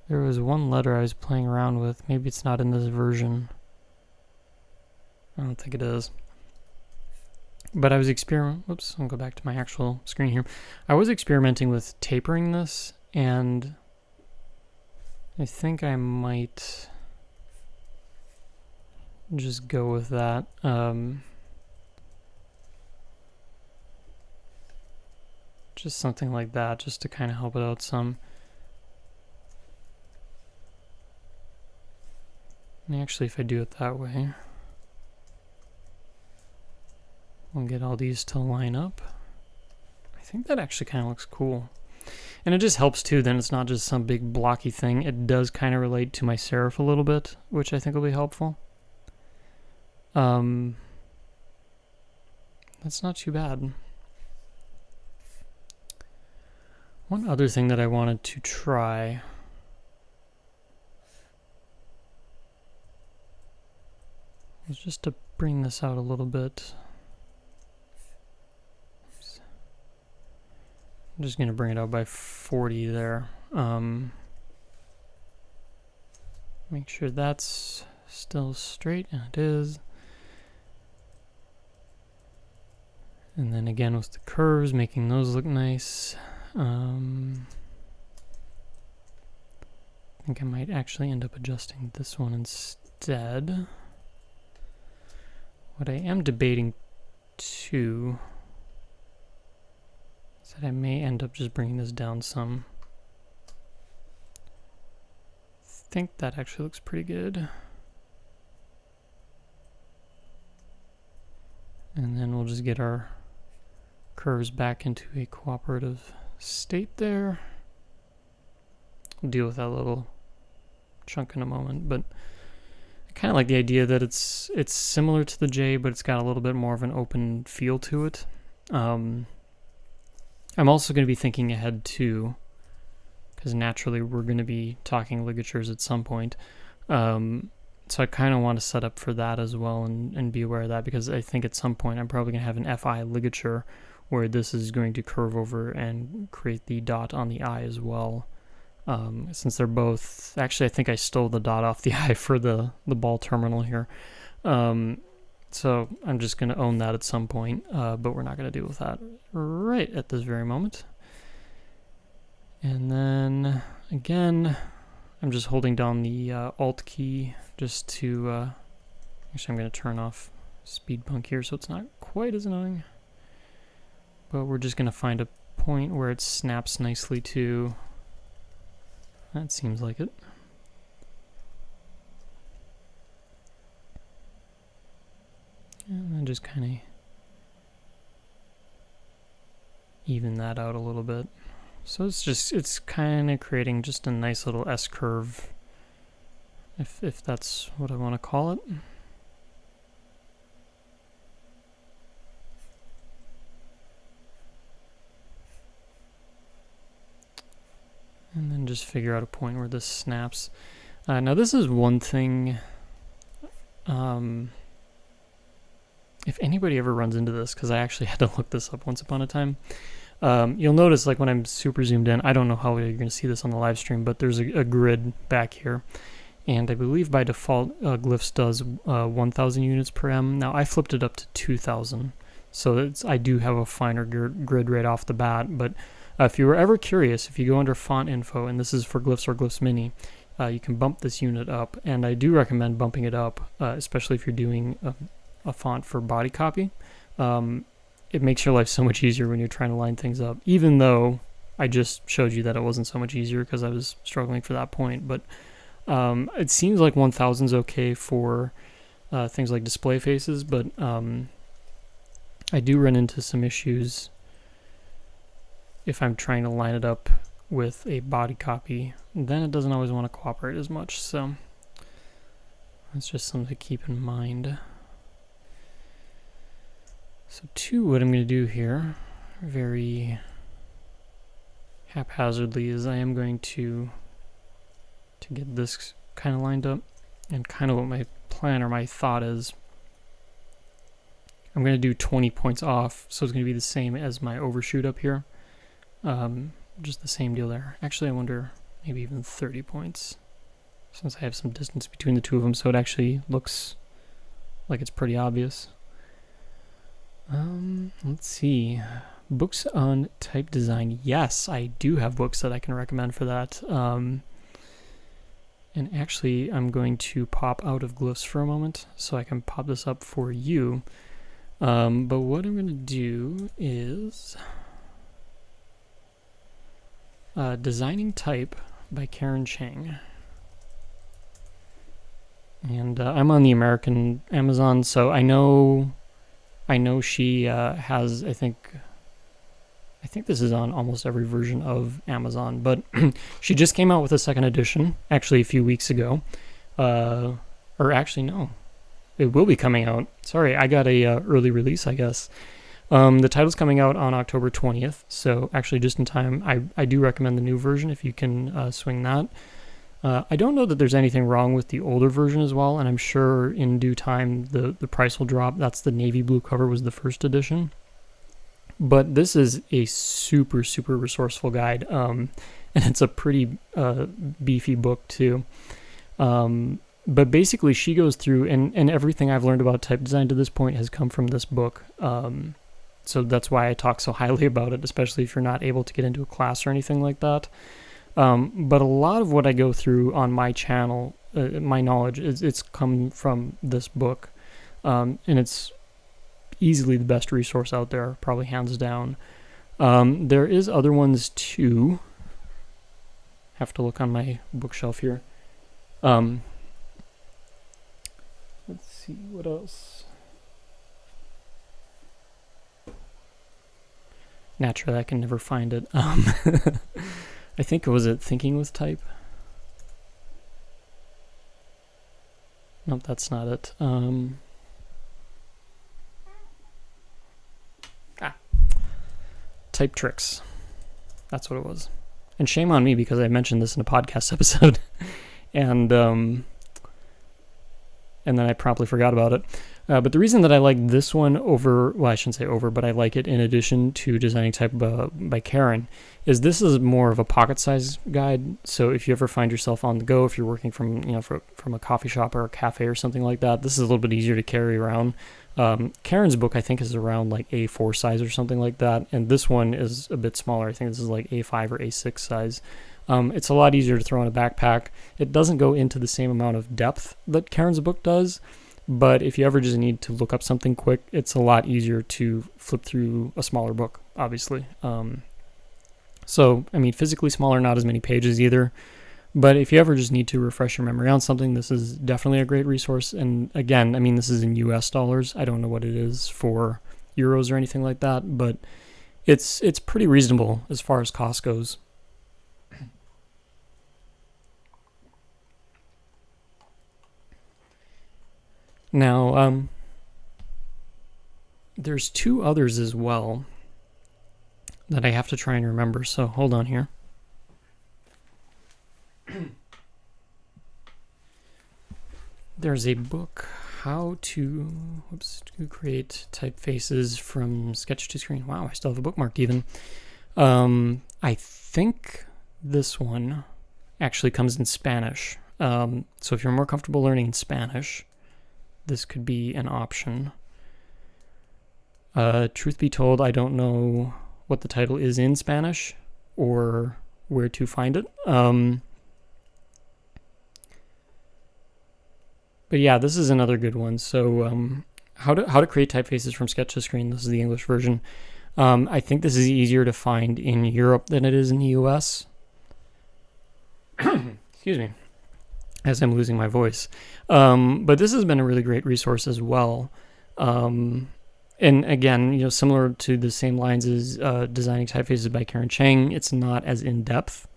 there was one letter I was playing around with. Maybe it's not in this version. I don't think it is. But I was whoops, I'll go back to my actual screen here. I was experimenting with tapering this, and I think I might just go with that. Just something like that, just to kind of help it out some. And actually, if I do it that way, we'll get all these to line up. I think that actually kind of looks cool. And it just helps too, then it's not just some big blocky thing. It does kind of relate to my serif a little bit, which I think will be helpful. That's not too bad. One other thing that I wanted to try was just to bring this out a little bit. Oops. I'm just going to bring it out by 40 there. Make sure that's still straight, and it is. And then again with the curves, making those look nice. I think I might actually end up adjusting this one instead. What I am debating too is that I may end up just bringing this down some. I think that actually looks pretty good. And then we'll just get our curves back into a cooperative state there. We'll deal with that little chunk in a moment, but I kind of like the idea that it's similar to the J, but it's got a little bit more of an open feel to it. I'm also going to be thinking ahead too, because naturally we're going to be talking ligatures at some point. So I kind of want to set up for that as well and be aware of that, because I think at some point I'm probably going to have an FI ligature where this is going to curve over and create the dot on the eye as well. Since they're both... Actually, I think I stole the dot off the eye for the ball terminal here. So I'm just going to own that at some point, but we're not going to deal with that right at this very moment. And then, again, I'm just holding down the Alt key just to... actually, I'm going to turn off speed bump here so it's not quite as annoying. But we're just going to find a point where it snaps nicely to... That seems like it. And then just kind of even that out a little bit. So it's kind of creating just a nice little S-curve, if that's what I want to call it. And then just figure out a point where this snaps. Now this is one thing, if anybody ever runs into this, because I actually had to look this up once upon a time, you'll notice, like when I'm super zoomed in, I don't know how you're going to see this on the live stream, but there's a grid back here. And I believe by default, Glyphs does 1,000 units per M. Now I flipped it up to 2,000, so I do have a finer grid right off the bat, but if you were ever curious, if you go under font info, and this is for Glyphs or Glyphs Mini, you can bump this unit up, and I do recommend bumping it up, especially if you're doing a font for body copy. It makes your life so much easier when you're trying to line things up, even though I just showed you that it wasn't so much easier because I was struggling for that point. But it seems like 1,000 is okay for things like display faces, but I do run into some issues if I'm trying to line it up with a body copy. Then it doesn't always want to cooperate as much, so that's just something to keep in mind. So what I'm going to do here, very haphazardly, is I am going to get this kind of lined up, and kind of what my plan or my thought is, I'm going to do 20 points off, so it's going to be the same as my overshoot up here. Just the same deal there. Actually, I wonder, maybe even 30 points, since I have some distance between the two of them, so it actually looks like it's pretty obvious. Let's see. Books on type design. Yes, I do have books that I can recommend for that. And actually, I'm going to pop out of Glyphs for a moment, so I can pop this up for you. But what I'm going to do is... Designing Type by Karen Chang. And I'm on the American Amazon, so I know she has, I think this is on almost every version of Amazon, but she just came out with a second edition, actually a few weeks ago. Or actually, no. It will be coming out. Sorry, I got a early release, I guess. The title's coming out on October 20th, so actually just in time. I do recommend the new version if you can swing that. I don't know that there's anything wrong with the older version as well, and I'm sure in due time the price will drop. That's the navy blue cover, was the first edition. But this is a super, super resourceful guide, and it's a pretty beefy book too. But basically she goes through, and everything I've learned about type design to this point has come from this book. So that's why I talk so highly about it, especially if you're not able to get into a class or anything like that. But a lot of what I go through on my channel, my knowledge, it's come from this book. And it's easily the best resource out there, probably hands down. There is other ones too. Have to look on my bookshelf here. Let's see, what else? Naturally, I can never find it. I think, was it Thinking with Type? Nope, that's not it. Type Tricks. That's what it was. And shame on me because I mentioned this in a podcast episode. And then I promptly forgot about it. But the reason that I like this one over, well, I shouldn't say over, but I like it in addition to Designing Type by Karen, is this is more of a pocket size guide. So if you ever find yourself on the go, if you're working from, from a coffee shop or a cafe or something like that, this is a little bit easier to carry around. Karen's book, I think, is around like A4 size or something like that. And this one is a bit smaller. I think this is like A5 or A6 size. It's a lot easier to throw in a backpack. It doesn't go into the same amount of depth that Karen's book does, but if you ever just need to look up something quick, it's a lot easier to flip through a smaller book, obviously. So, I mean, physically smaller, not as many pages either, but if you ever just need to refresh your memory on something, this is definitely a great resource. And again, I mean, this is in US dollars. I don't know what it is for euros or anything like that, but it's pretty reasonable as far as cost goes. Now, there's two others as well that I have to try and remember, so hold on here. There's a book, How to Create Typefaces from Sketch to Screen. Wow, I still have a bookmark even. I think this one actually comes in Spanish. So if you're more comfortable learning in Spanish, this could be an option. Truth be told, I don't know what the title is in Spanish or where to find it. But yeah, this is another good one. So how to create typefaces from Sketch to Screen. This is the English version. I think this is easier to find in Europe than it is in the US. Excuse me, as I'm losing my voice. But this has been a really great resource as well. And again, similar to the same lines as Designing Typefaces by Karen Chang, it's not as in-depth,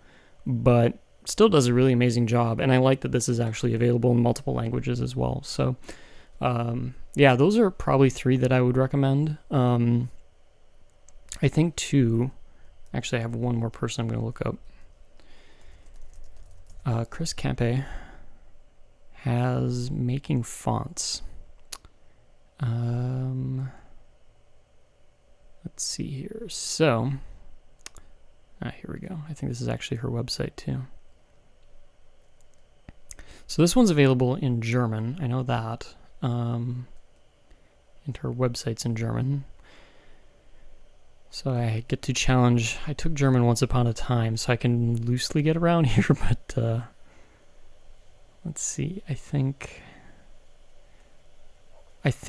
but still does a really amazing job. And I like that this is actually available in multiple languages as well. So, yeah, those are probably three that I would recommend. I think two. Actually, I have one more person I'm going to look up. Chris Campe has Making Fonts. Let's see here. So, here we go. I think this is actually her website too. So this one's available in German. I know that. And her website's in German. So I get to challenge. I took German once upon a time, so I can loosely get around here, but let's see. I think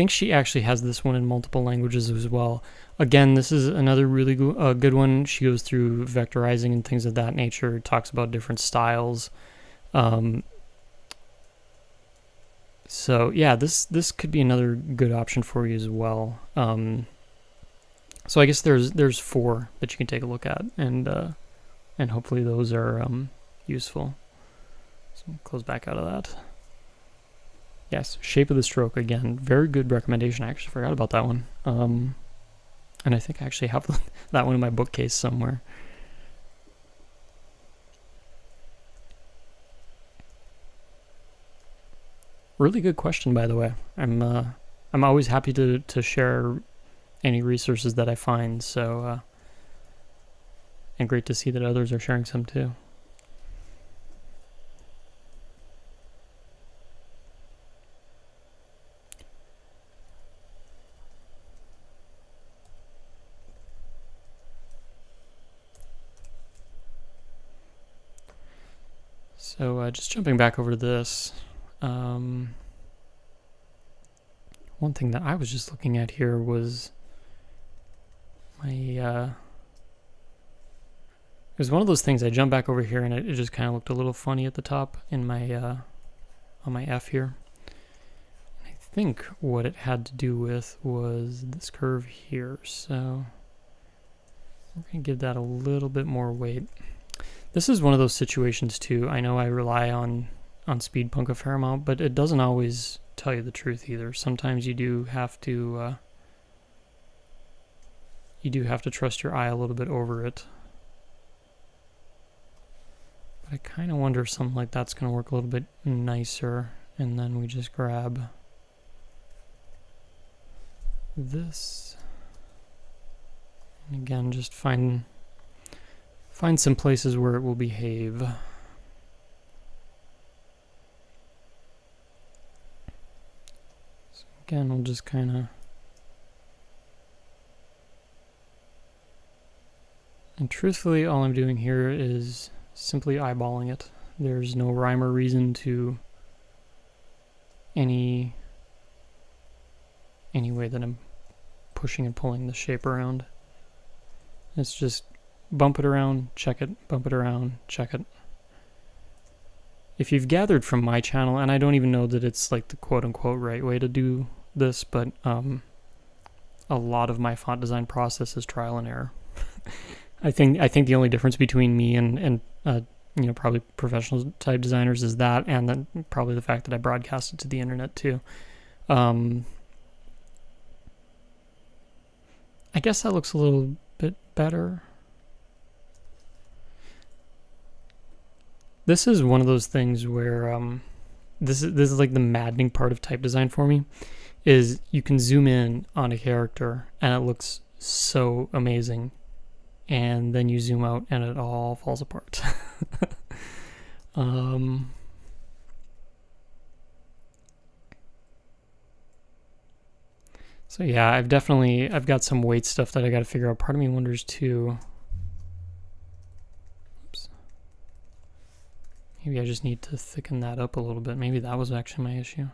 she actually has this one in multiple languages as well. Again, this is another really good one. She goes through vectorizing and things of that nature, talks about different styles. So yeah, this could be another good option for you as well. So I guess there's four that you can take a look at, and hopefully those are useful. So close back out of that. Yes, Shape of the Stroke, again, very good recommendation. I actually forgot about that one. And I think I actually have that one in my bookcase somewhere. Really good question, by the way. I'm always happy to share any resources that I find, so and great to see that others are sharing some too. So just jumping back over to this, one thing that I was just looking at here was my, it was one of those things, I jumped back over here and it just kind of looked a little funny at the top in my, on my F here. I think what it had to do with was this curve here, so We're going to give that a little bit more weight. This is one of those situations too. I know I rely on SpeedPunk a fair amount, but it doesn't always tell you the truth either. Sometimes you do have to trust your eye a little bit over it. But I kind of wonder if something like that's going to work a little bit nicer. And then we just grab this. And again, just find some places where it will behave. So again, we'll just kind of... And truthfully, all I'm doing here is simply eyeballing it. There's no rhyme or reason to any way that I'm pushing and pulling the shape around. It's just bump it around, check it, bump it around, check it. If you've gathered from my channel, and I don't even know that it's like the quote-unquote right way to do this, but a lot of my font design process is trial and error. I think the only difference between me and probably professional type designers is that, and then probably the fact that I broadcast it to the internet too. I guess that looks a little bit better. This is one of those things where this is like the maddening part of type design for me, is you can zoom in on a character and it looks so amazing, and then you zoom out and it all falls apart. So yeah, I've got some weight stuff that I got to figure out. Part of me wonders too, oops, maybe I just need to thicken that up a little bit. Maybe that was actually my issue.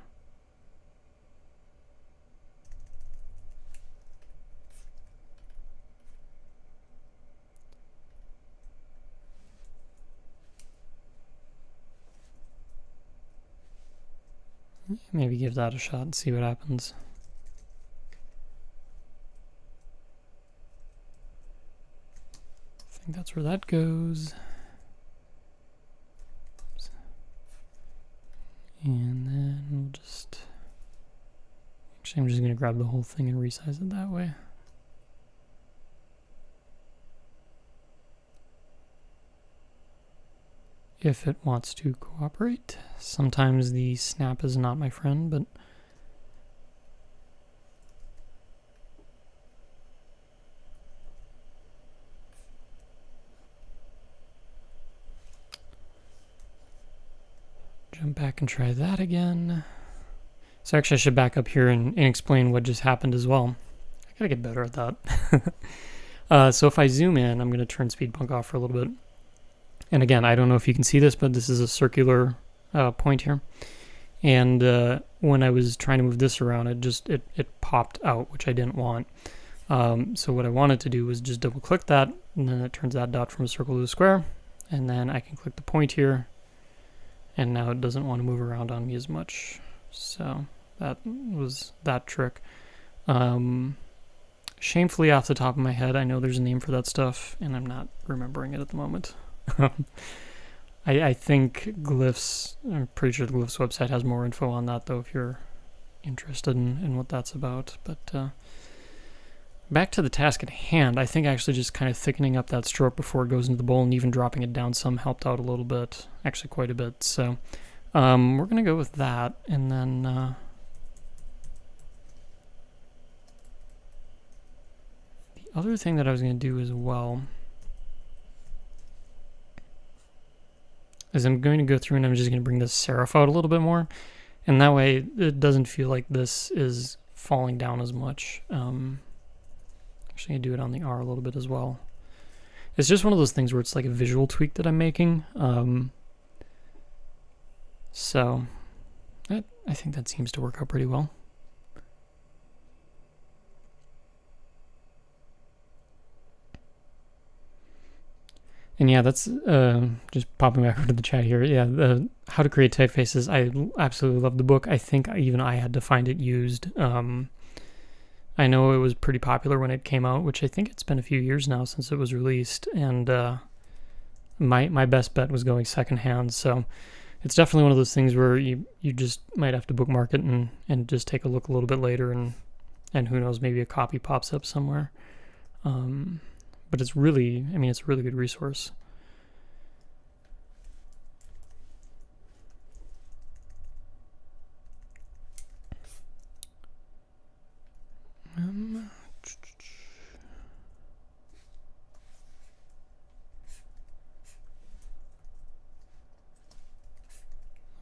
Maybe give that a shot and see what happens. I think that's where that goes. Oops. And then we'll just... Actually, I'm just going to grab the whole thing and resize it that way. If it wants to cooperate. Sometimes the snap is not my friend, but jump back and try that again. So actually I should back up here and explain what just happened as well. I gotta get better at that. So if I zoom in, I'm gonna turn SpeedPunk off for a little bit. And again, I don't know if you can see this, but this is a circular point here. And when I was trying to move this around, it popped out, which I didn't want. So what I wanted to do was just double click that, and then it turns that dot from a circle to a square. And then I can click the point here, and now it doesn't want to move around on me as much. So that was that trick. Shamefully off the top of my head, I know there's a name for that stuff, and I'm not remembering it at the moment. I think Glyphs, I'm pretty sure the Glyphs website has more info on that, though, if you're interested in what that's about. But back to the task at hand, I think actually just kind of thickening up that stroke before it goes into the bowl and even dropping it down some helped out a little bit, actually quite a bit. So we're going to go with that, and then the other thing that I was going to do as well is I'm going to go through and I'm just going to bring this serif out a little bit more, and that way it doesn't feel like this is falling down as much. Actually, I do it on the R a little bit as well. It's just one of those things where it's like a visual tweak that I'm making. So I think that seems to work out pretty well. And yeah, that's just popping back into the chat here. Yeah, the How to Create Typefaces. I absolutely love the book. I think even I had to find it used. I know it was pretty popular when it came out, which I think it's been a few years now since it was released, and my best bet was going secondhand. So it's definitely one of those things where you just might have to bookmark it and just take a look a little bit later, and who knows, maybe a copy pops up somewhere. But it's really, I mean, it's a really good resource.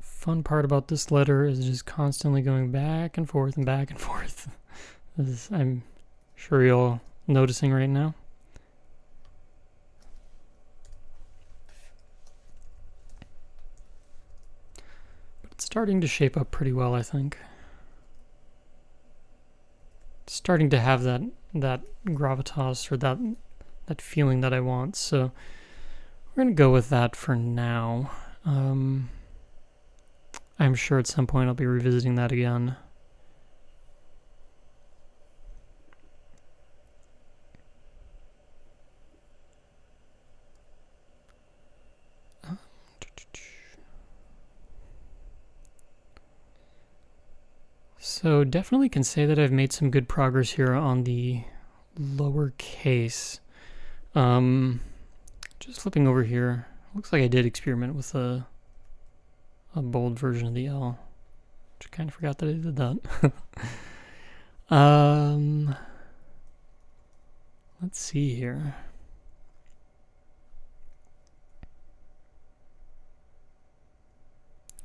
Fun part about this letter is just constantly going back and forth and back and forth. As I'm sure you're all noticing right now. But it's starting to shape up pretty well, I think. It's starting to have that gravitas, or that feeling that I want. So we're gonna go with that for now. I'm sure at some point I'll be revisiting that again. So definitely can say that I've made some good progress here on the lowercase. Just flipping over here, looks like I did experiment with a bold version of the L. Which I kind of forgot that I did that. Let's see here.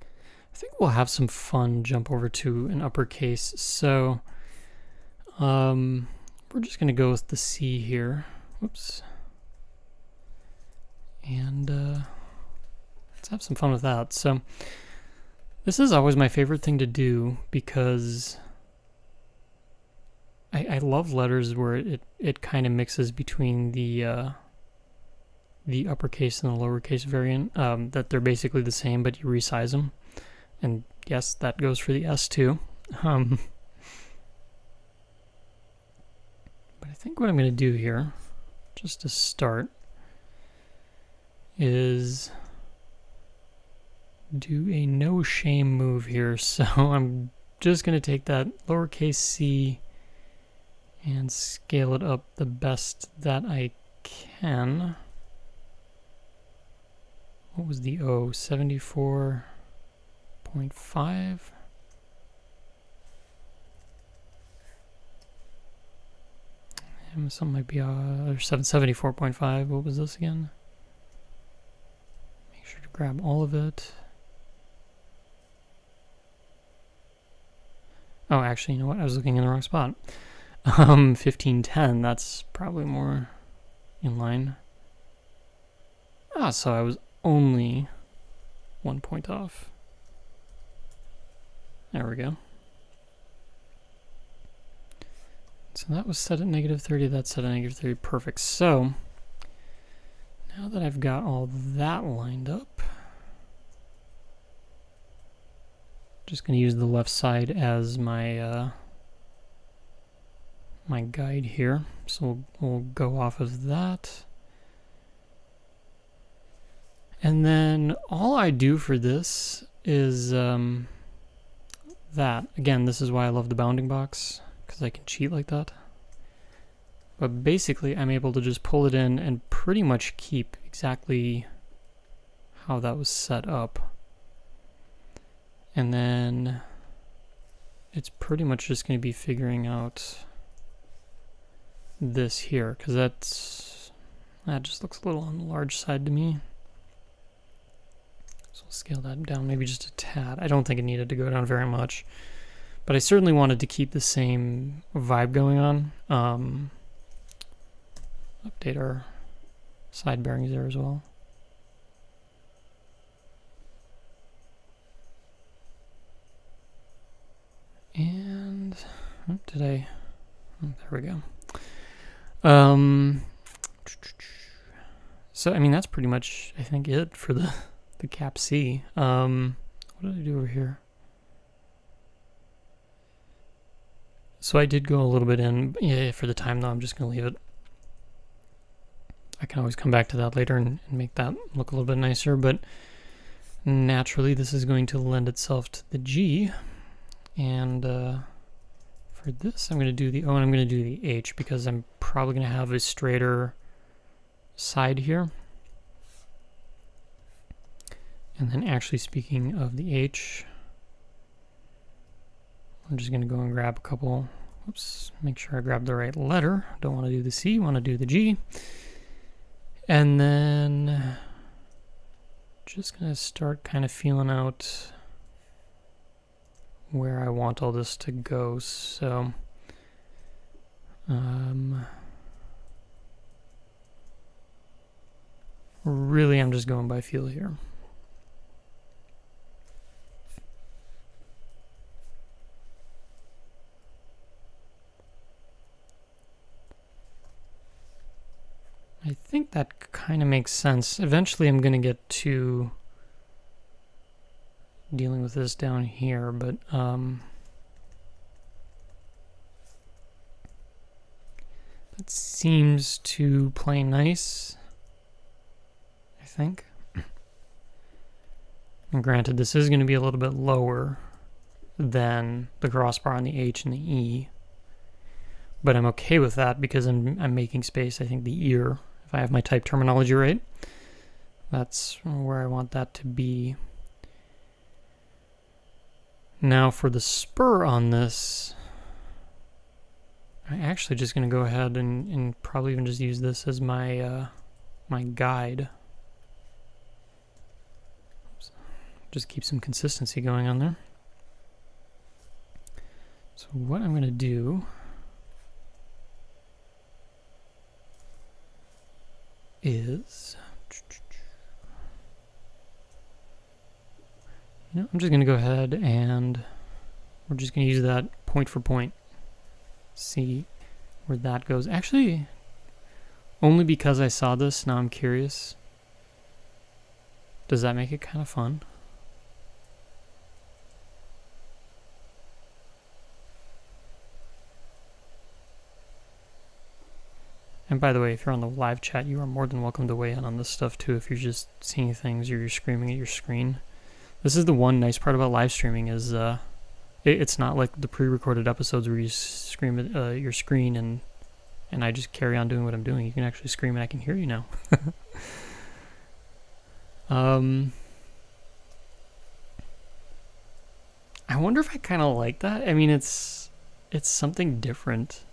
I think we'll have some fun jump over to an uppercase. So we're just going to go with the C here. Whoops. And let's have some fun with that. So this is always my favorite thing to do, because I love letters where it kind of mixes between the uppercase and the lowercase variant, that they're basically the same, but you resize them. And yes, that goes for the S too. But I think what I'm going to do here, just to start, is do a no shame move here. So I'm just going to take that lowercase c and scale it up the best that I can. What was the O? 74.5. And something might be 774.5. What was this again? Make sure to grab all of it. Oh, actually, you know what? I was looking in the wrong spot. 1510. That's probably more in line. Ah, so I was only 1 point off. There we go. So that was set at -30, that's set at -30, perfect. So, now that I've got all that lined up, just going to use the left side as my my guide here. So we'll go off of that. And then all I do for this is that. Again, this is why I love the bounding box, because I can cheat like that. But basically, I'm able to just pull it in and pretty much keep exactly how that was set up. And then it's pretty much just going to be figuring out this here, because that just looks a little on the large side to me. So I'll scale that down maybe just a tad. I don't think it needed to go down very much, but I certainly wanted to keep the same vibe going on. Update our side bearings there as well. And there we go. So I mean, that's pretty much, I think, it for the cap C. What did I do over here? So I did go a little bit in. Yeah, for the time though, I'm just going to leave it. I can always come back to that later and make that look a little bit nicer, but naturally this is going to lend itself to the G. And for this, I'm going to do the O and I'm going to do the H because I'm probably going to have a straighter side here. And then actually speaking of the H, I'm just going to go and grab a couple, oops, make sure I grab the right letter. Don't want to do the C, want to do the G. And then just going to start kind of feeling out where I want all this to go. So really I'm just going by feel here. I think that kind of makes sense. Eventually I'm going to get to dealing with this down here, but that seems to play nice, I think. And granted, this is going to be a little bit lower than the crossbar on the H and the E, but I'm okay with that because I'm making space. I think the ear, if I have my type terminology right, that's where I want that to be. Now for the spur on this, I'm actually just going to go ahead and probably even just use this as my my guide. Oops. Just keep some consistency going on there. So what I'm going to do is, I'm just going to go ahead and we're just going to use that point for point. See where that goes. Actually, only because I saw this, now I'm curious. Does that make it kind of fun? And by the way, if you're on the live chat, you are more than welcome to weigh in on this stuff too. If you're just seeing things or you're screaming at your screen. This is the one nice part about live streaming is it's not like the pre-recorded episodes where you scream at your screen and I just carry on doing what I'm doing. You can actually scream and I can hear you now. I wonder if I kind of like that. I mean, it's something different.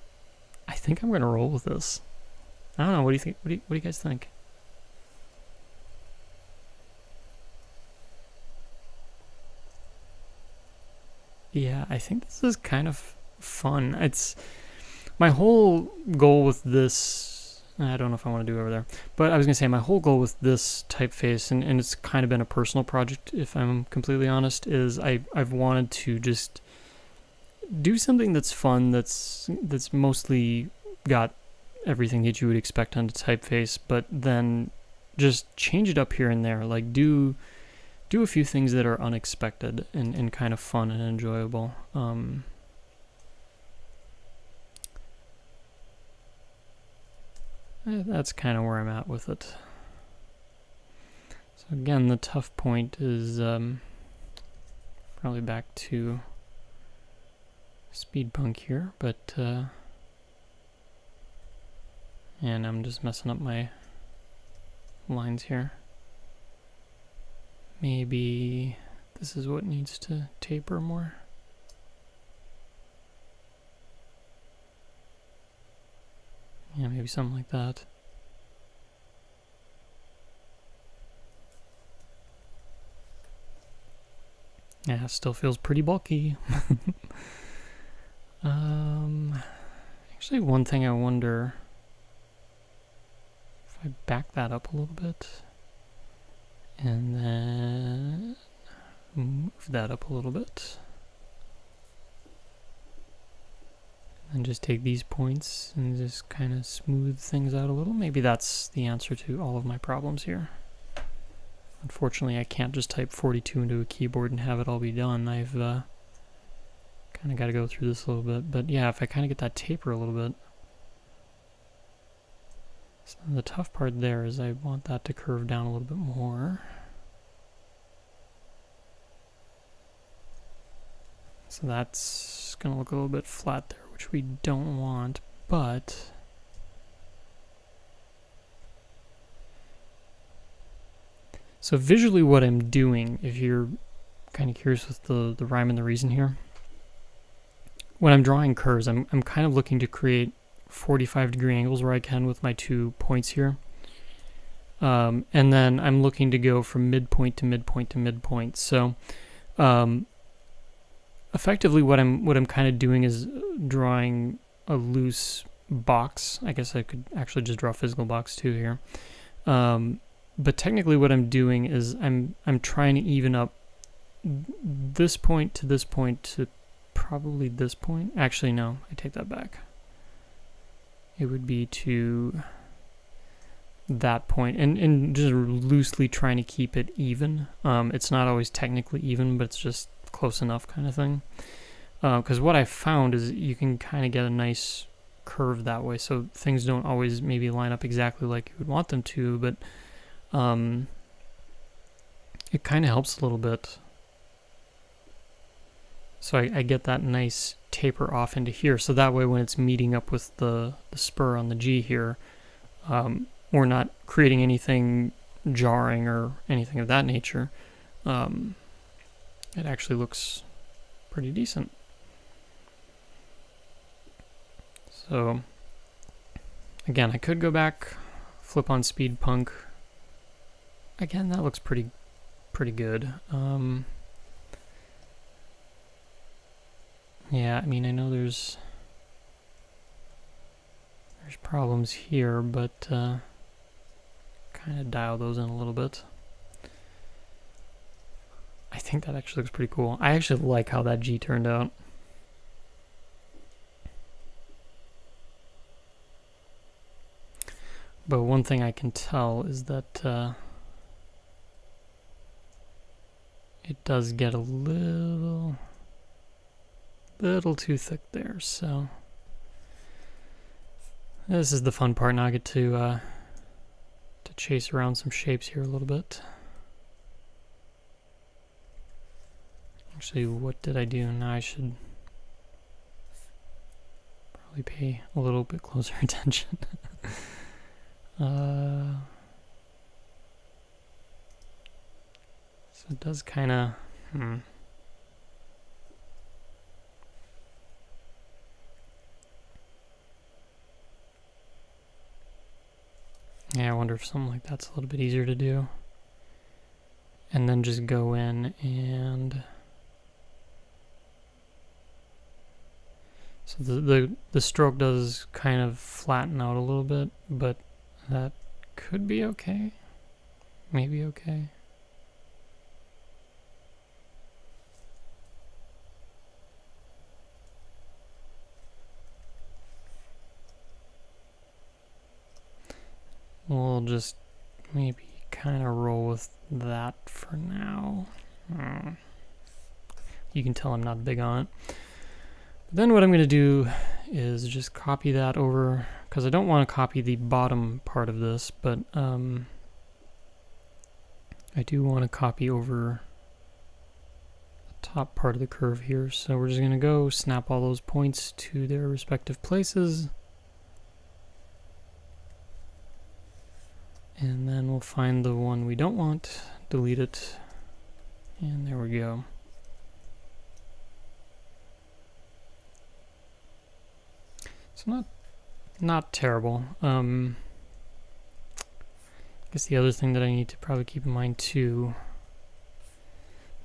I think I'm gonna roll with this. I don't know. What do you think? What do you guys think? Yeah, I think this is kind of fun. It's my whole goal with this. I don't know if I want to do it over there, but I was gonna say my whole goal with this typeface, and it's kind of been a personal project, if I'm completely honest, is I've wanted to just do something that's fun, that's mostly got everything that you would expect on a typeface, but then just change it up here and there, like do a few things that are unexpected and kind of fun and enjoyable. That's kind of where I'm at with it. So again, the tough point is probably back to speed bunk here, but and I'm just messing up my lines here. Maybe this is what needs to taper more. Yeah, maybe something like that. Yeah, still feels pretty bulky. Actually, one thing I wonder if I back that up a little bit and then move that up a little bit and just take these points and just kind of smooth things out a little. Maybe that's the answer to all of my problems here. Unfortunately, I can't just type 42 into a keyboard and have it all be done. I've kind kind of got to go through this a little bit. But yeah, if I kind of get that taper a little bit. So the tough part there is I want that to curve down a little bit more. So that's going to look a little bit flat there, which we don't want, but so visually what I'm doing, if you're kind of curious with the rhyme and the reason here, when I'm drawing curves, I'm kind of looking to create 45-degree angles where I can with my 2 points here. And then I'm looking to go from midpoint to midpoint to midpoint. So effectively what I'm kind of doing is drawing a loose box. I guess I could actually just draw a physical box too here. But technically what I'm doing is I'm trying to even up this point to probably this point. Actually, no, I take that back. It would be to that point, and just loosely trying to keep it even. It's not always technically even, but it's just close enough kind of thing. Because what I found is you can kind of get a nice curve that way, so things don't always maybe line up exactly like you would want them to, but it kind of helps a little bit. So I get that nice taper off into here, so that way when it's meeting up with the spur on the G here, we're not creating anything jarring or anything of that nature. It actually looks pretty decent. So again, I could go back, flip on speed punk. Again, that looks pretty good. Yeah, I mean, I know there's problems here, but kind of dial those in a little bit. I think that actually looks pretty cool. I actually like how that G turned out. But one thing I can tell is that it does get a little too thick there, so this is the fun part. Now I get to chase around some shapes here a little bit. Actually, what did I do? Now I should probably pay a little bit closer attention. So it does kind of yeah, I wonder if something like that's a little bit easier to do. And then just go in and so the stroke does kind of flatten out a little bit, but that could be okay. Maybe okay. We'll just maybe kind of roll with that for now. You can tell I'm not big on it. But then what I'm going to do is just copy that over, because I don't want to copy the bottom part of this, but I do want to copy over the top part of the curve here. So we're just going to go snap all those points to their respective places. And then we'll find the one we don't want, delete it, and there we go. So not terrible. I guess the other thing that I need to probably keep in mind too,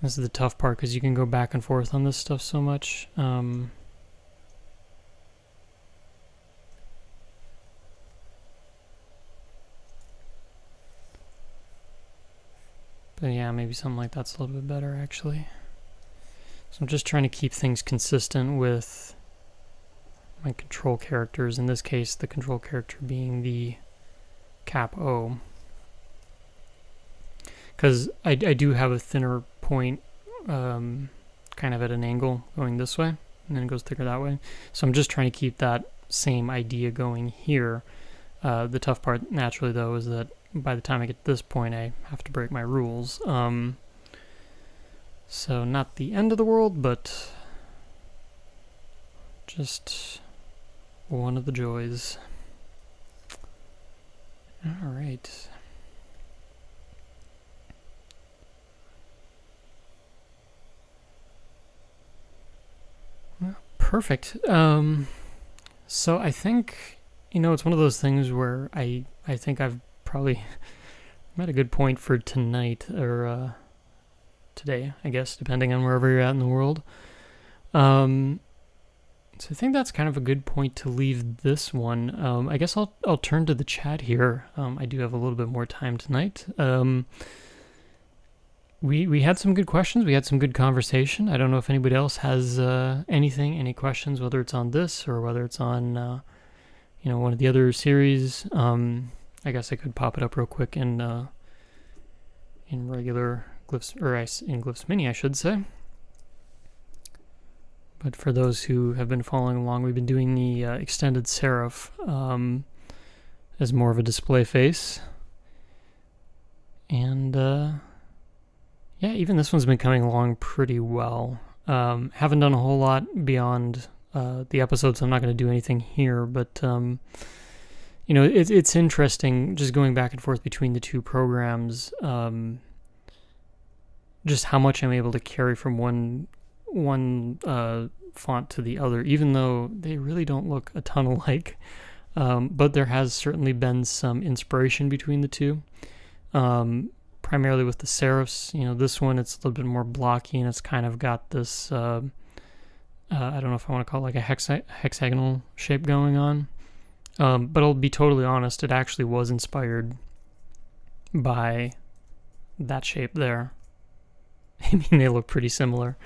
this is the tough part because you can go back and forth on this stuff so much. But yeah, maybe something like that's a little bit better actually. So I'm just trying to keep things consistent with my control characters. In this case, the control character being the cap O. Because I do have a thinner point kind of at an angle going this way, and then it goes thicker that way. So I'm just trying to keep that same idea going here. The tough part, naturally, though, is that by the time I get to this point, I have to break my rules. So not the end of the world, but just one of the joys. All right. Well, perfect. So I think, it's one of those things where I think I've probably I'm at a good point for tonight, or today, I guess, depending on wherever you're at in the world. So I think that's kind of a good point to leave this one. I guess I'll turn to the chat here. I do have a little bit more time tonight. We had some good questions. We had some good conversation. I don't know if anybody else has any questions, whether it's on this or whether it's on one of the other series. I guess I could pop it up real quick in regular Glyphs, or in Glyphs Mini, I should say. But for those who have been following along, we've been doing the extended serif as more of a display face. And yeah, even this one's been coming along pretty well. Haven't done a whole lot beyond the episodes, so I'm not going to do anything here, but it's interesting just going back and forth between the two programs, just how much I'm able to carry from one font to the other, even though they really don't look a ton alike. But there has certainly been some inspiration between the two. Primarily with the serifs, this one, it's a little bit more blocky, and it's kind of got this, I don't know if I want to call it like a hexagonal shape going on. But I'll be totally honest, it actually was inspired by that shape there. I mean, they look pretty similar.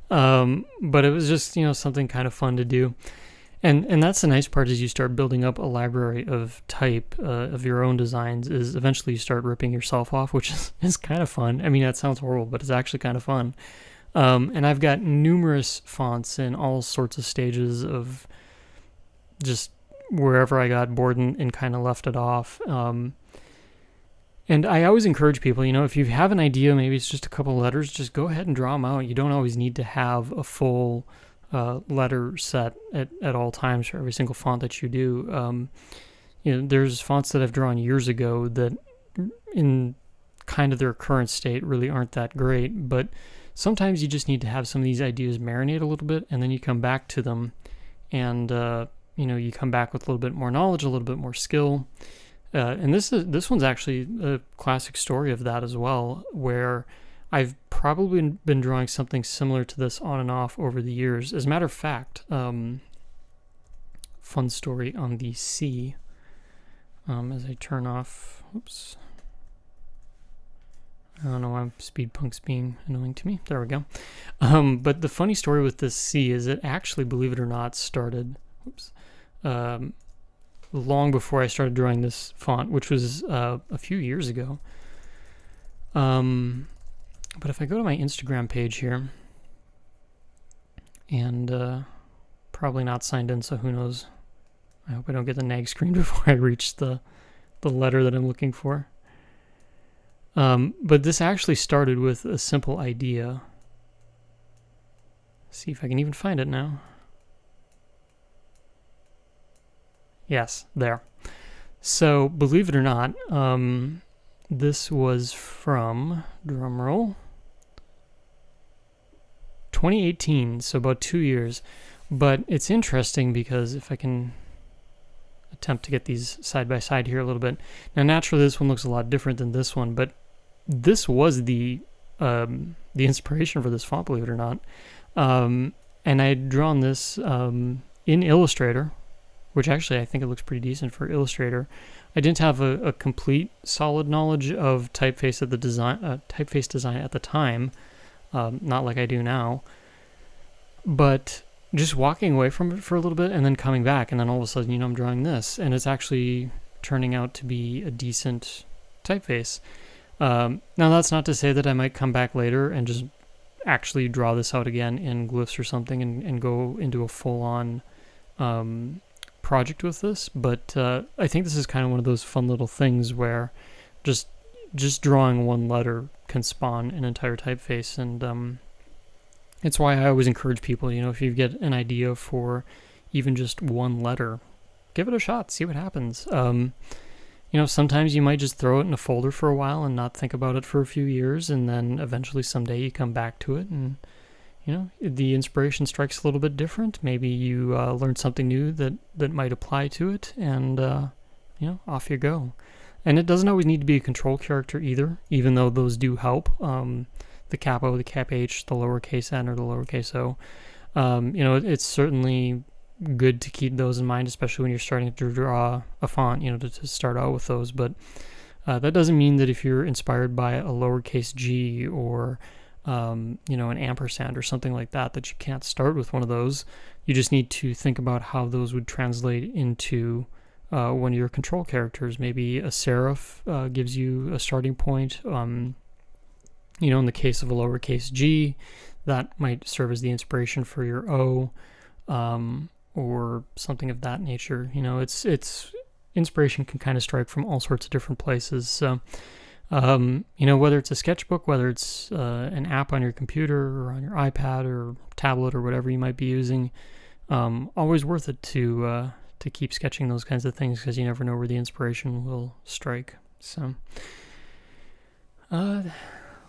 But it was just, something kind of fun to do. And that's the nice part, is you start building up a library of type of your own designs, is eventually you start ripping yourself off, which is kind of fun. I mean, that sounds horrible, but it's actually kind of fun. And I've got numerous fonts in all sorts of stages of just wherever I got bored and kind of left it off. And I always encourage people, if you have an idea, maybe it's just a couple letters, just go ahead and draw them out. You don't always need to have a full letter set at all times for every single font that you do. There's fonts that I've drawn years ago that in kind of their current state really aren't that great, but sometimes you just need to have some of these ideas marinate a little bit, and then you come back to them, and you come back with a little bit more knowledge, a little bit more skill. And this one's actually a classic story of that as well, where I've probably been drawing something similar to this on and off over the years. As a matter of fact, fun story on the C. As I turn off, oops. I don't know why Speedpunk's being annoying to me. There we go. But the funny story with this C is it actually, believe it or not, started long before I started drawing this font, which was a few years ago. But if I go to my Instagram page here, and probably not signed in, so who knows. I hope I don't get the nag screen before I reach the letter that I'm looking for. But this actually started with a simple idea. See if I can even find it now. Yes, there. So, believe it or not, this was from, drumroll, 2018, so about 2 years. But it's interesting because if I can attempt to get these side by side here a little bit. Now, naturally, this one looks a lot different than this one, but this was the inspiration for this font, believe it or not. And I had drawn this in Illustrator, which actually I think it looks pretty decent for Illustrator. I didn't have a complete solid knowledge of typeface design at the time, not like I do now. But just walking away from it for a little bit and then coming back, and then all of a sudden, I'm drawing this, and it's actually turning out to be a decent typeface. Now, that's not to say that I might come back later and just actually draw this out again in Glyphs or something and go into a full-on project with this. But I think this is kind of one of those fun little things where just drawing one letter can spawn an entire typeface, and it's why I always encourage people, if you get an idea for even just one letter, give it a shot, see what happens. Sometimes you might just throw it in a folder for a while and not think about it for a few years, and then eventually someday you come back to it and the inspiration strikes a little bit different. Maybe you learn something new that might apply to it, and off you go. And it doesn't always need to be a control character either, even though those do help. The cap O, the cap H, the lowercase n, or the lowercase o. It's certainly good to keep those in mind, especially when you're starting to draw a font, to start out with those. But that doesn't mean that if you're inspired by a lowercase g or an ampersand or something like that you can't start with one of those. You just need to think about how those would translate into one of your control characters. Maybe a serif gives you a starting point. In the case of a lowercase g, that might serve as the inspiration for your O, or something of that nature. It's inspiration can kind of strike from all sorts of different places. So, whether it's a sketchbook, whether it's an app on your computer or on your iPad or tablet or whatever you might be using, always worth it to keep sketching those kinds of things, because you never know where the inspiration will strike. So,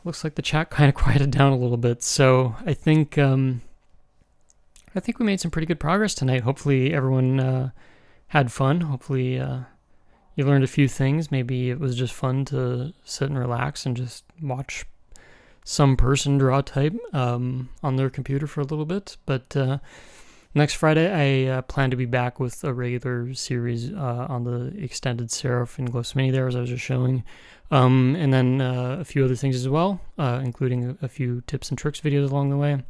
looks like the chat kind of quieted down a little bit. So I think we made some pretty good progress tonight. Hopefully everyone had fun. Hopefully you learned a few things. Maybe it was just fun to sit and relax and just watch some person draw type on their computer for a little bit. But next Friday, I plan to be back with a regular series on the extended serif and Glyphs mini there, as I was just showing. And then a few other things as well, including a few tips and tricks videos along the way.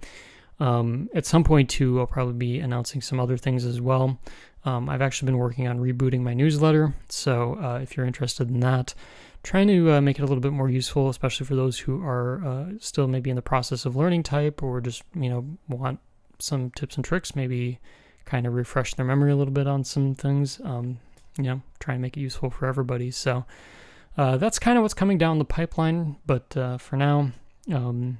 At some point, too, I'll probably be announcing some other things as well. I've actually been working on rebooting my newsletter, so if you're interested in that, trying to make it a little bit more useful, especially for those who are still maybe in the process of learning type, or just want some tips and tricks, maybe kind of refresh their memory a little bit on some things. Try and make it useful for everybody. So that's kind of what's coming down the pipeline. But for now, and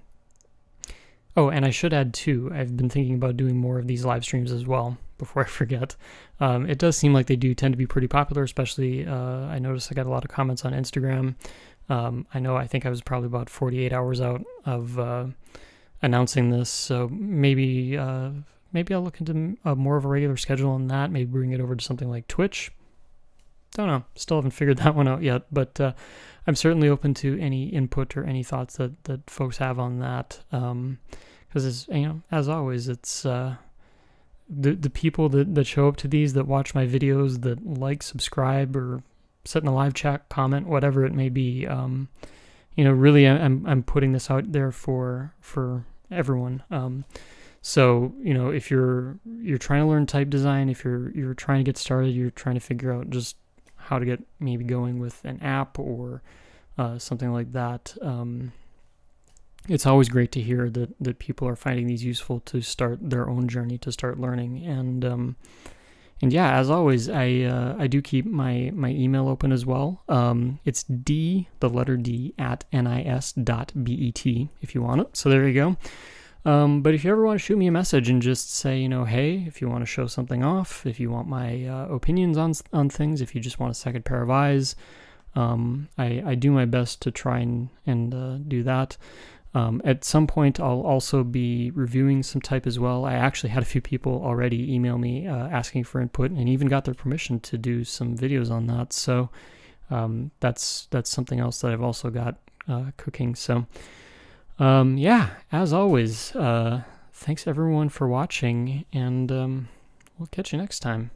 I should add too, I've been thinking about doing more of these live streams as well, before I forget. It does seem like they do tend to be pretty popular, especially I noticed I got a lot of comments on Instagram. I think I was probably about 48 hours out of announcing this, so maybe I'll look into more of a regular schedule on that, maybe bring it over to something like Twitch. Don't know, still haven't figured that one out yet, but I'm certainly open to any input or any thoughts that folks have on that, because as always, it's the people that show up to these, that watch my videos, that like, subscribe, or sit in a live chat, comment, whatever it may be. Really, I'm putting this out there for everyone. So if you're trying to learn type design, if you're trying to get started, you're trying to figure out just how to get maybe going with an app or something like that. It's always great to hear that people are finding these useful to start their own journey, to start learning. And yeah, as always, I do keep my email open as well. It's the letter D, @nis.bet if you want it. So there you go. But if you ever want to shoot me a message and just say, hey, if you want to show something off, if you want my opinions on things, if you just want a second pair of eyes, I do my best to try and do that. At some point, I'll also be reviewing some type as well. I actually had a few people already email me asking for input, and even got their permission to do some videos on that. So that's something else that I've also got cooking. So yeah, as always, thanks everyone for watching, and we'll catch you next time.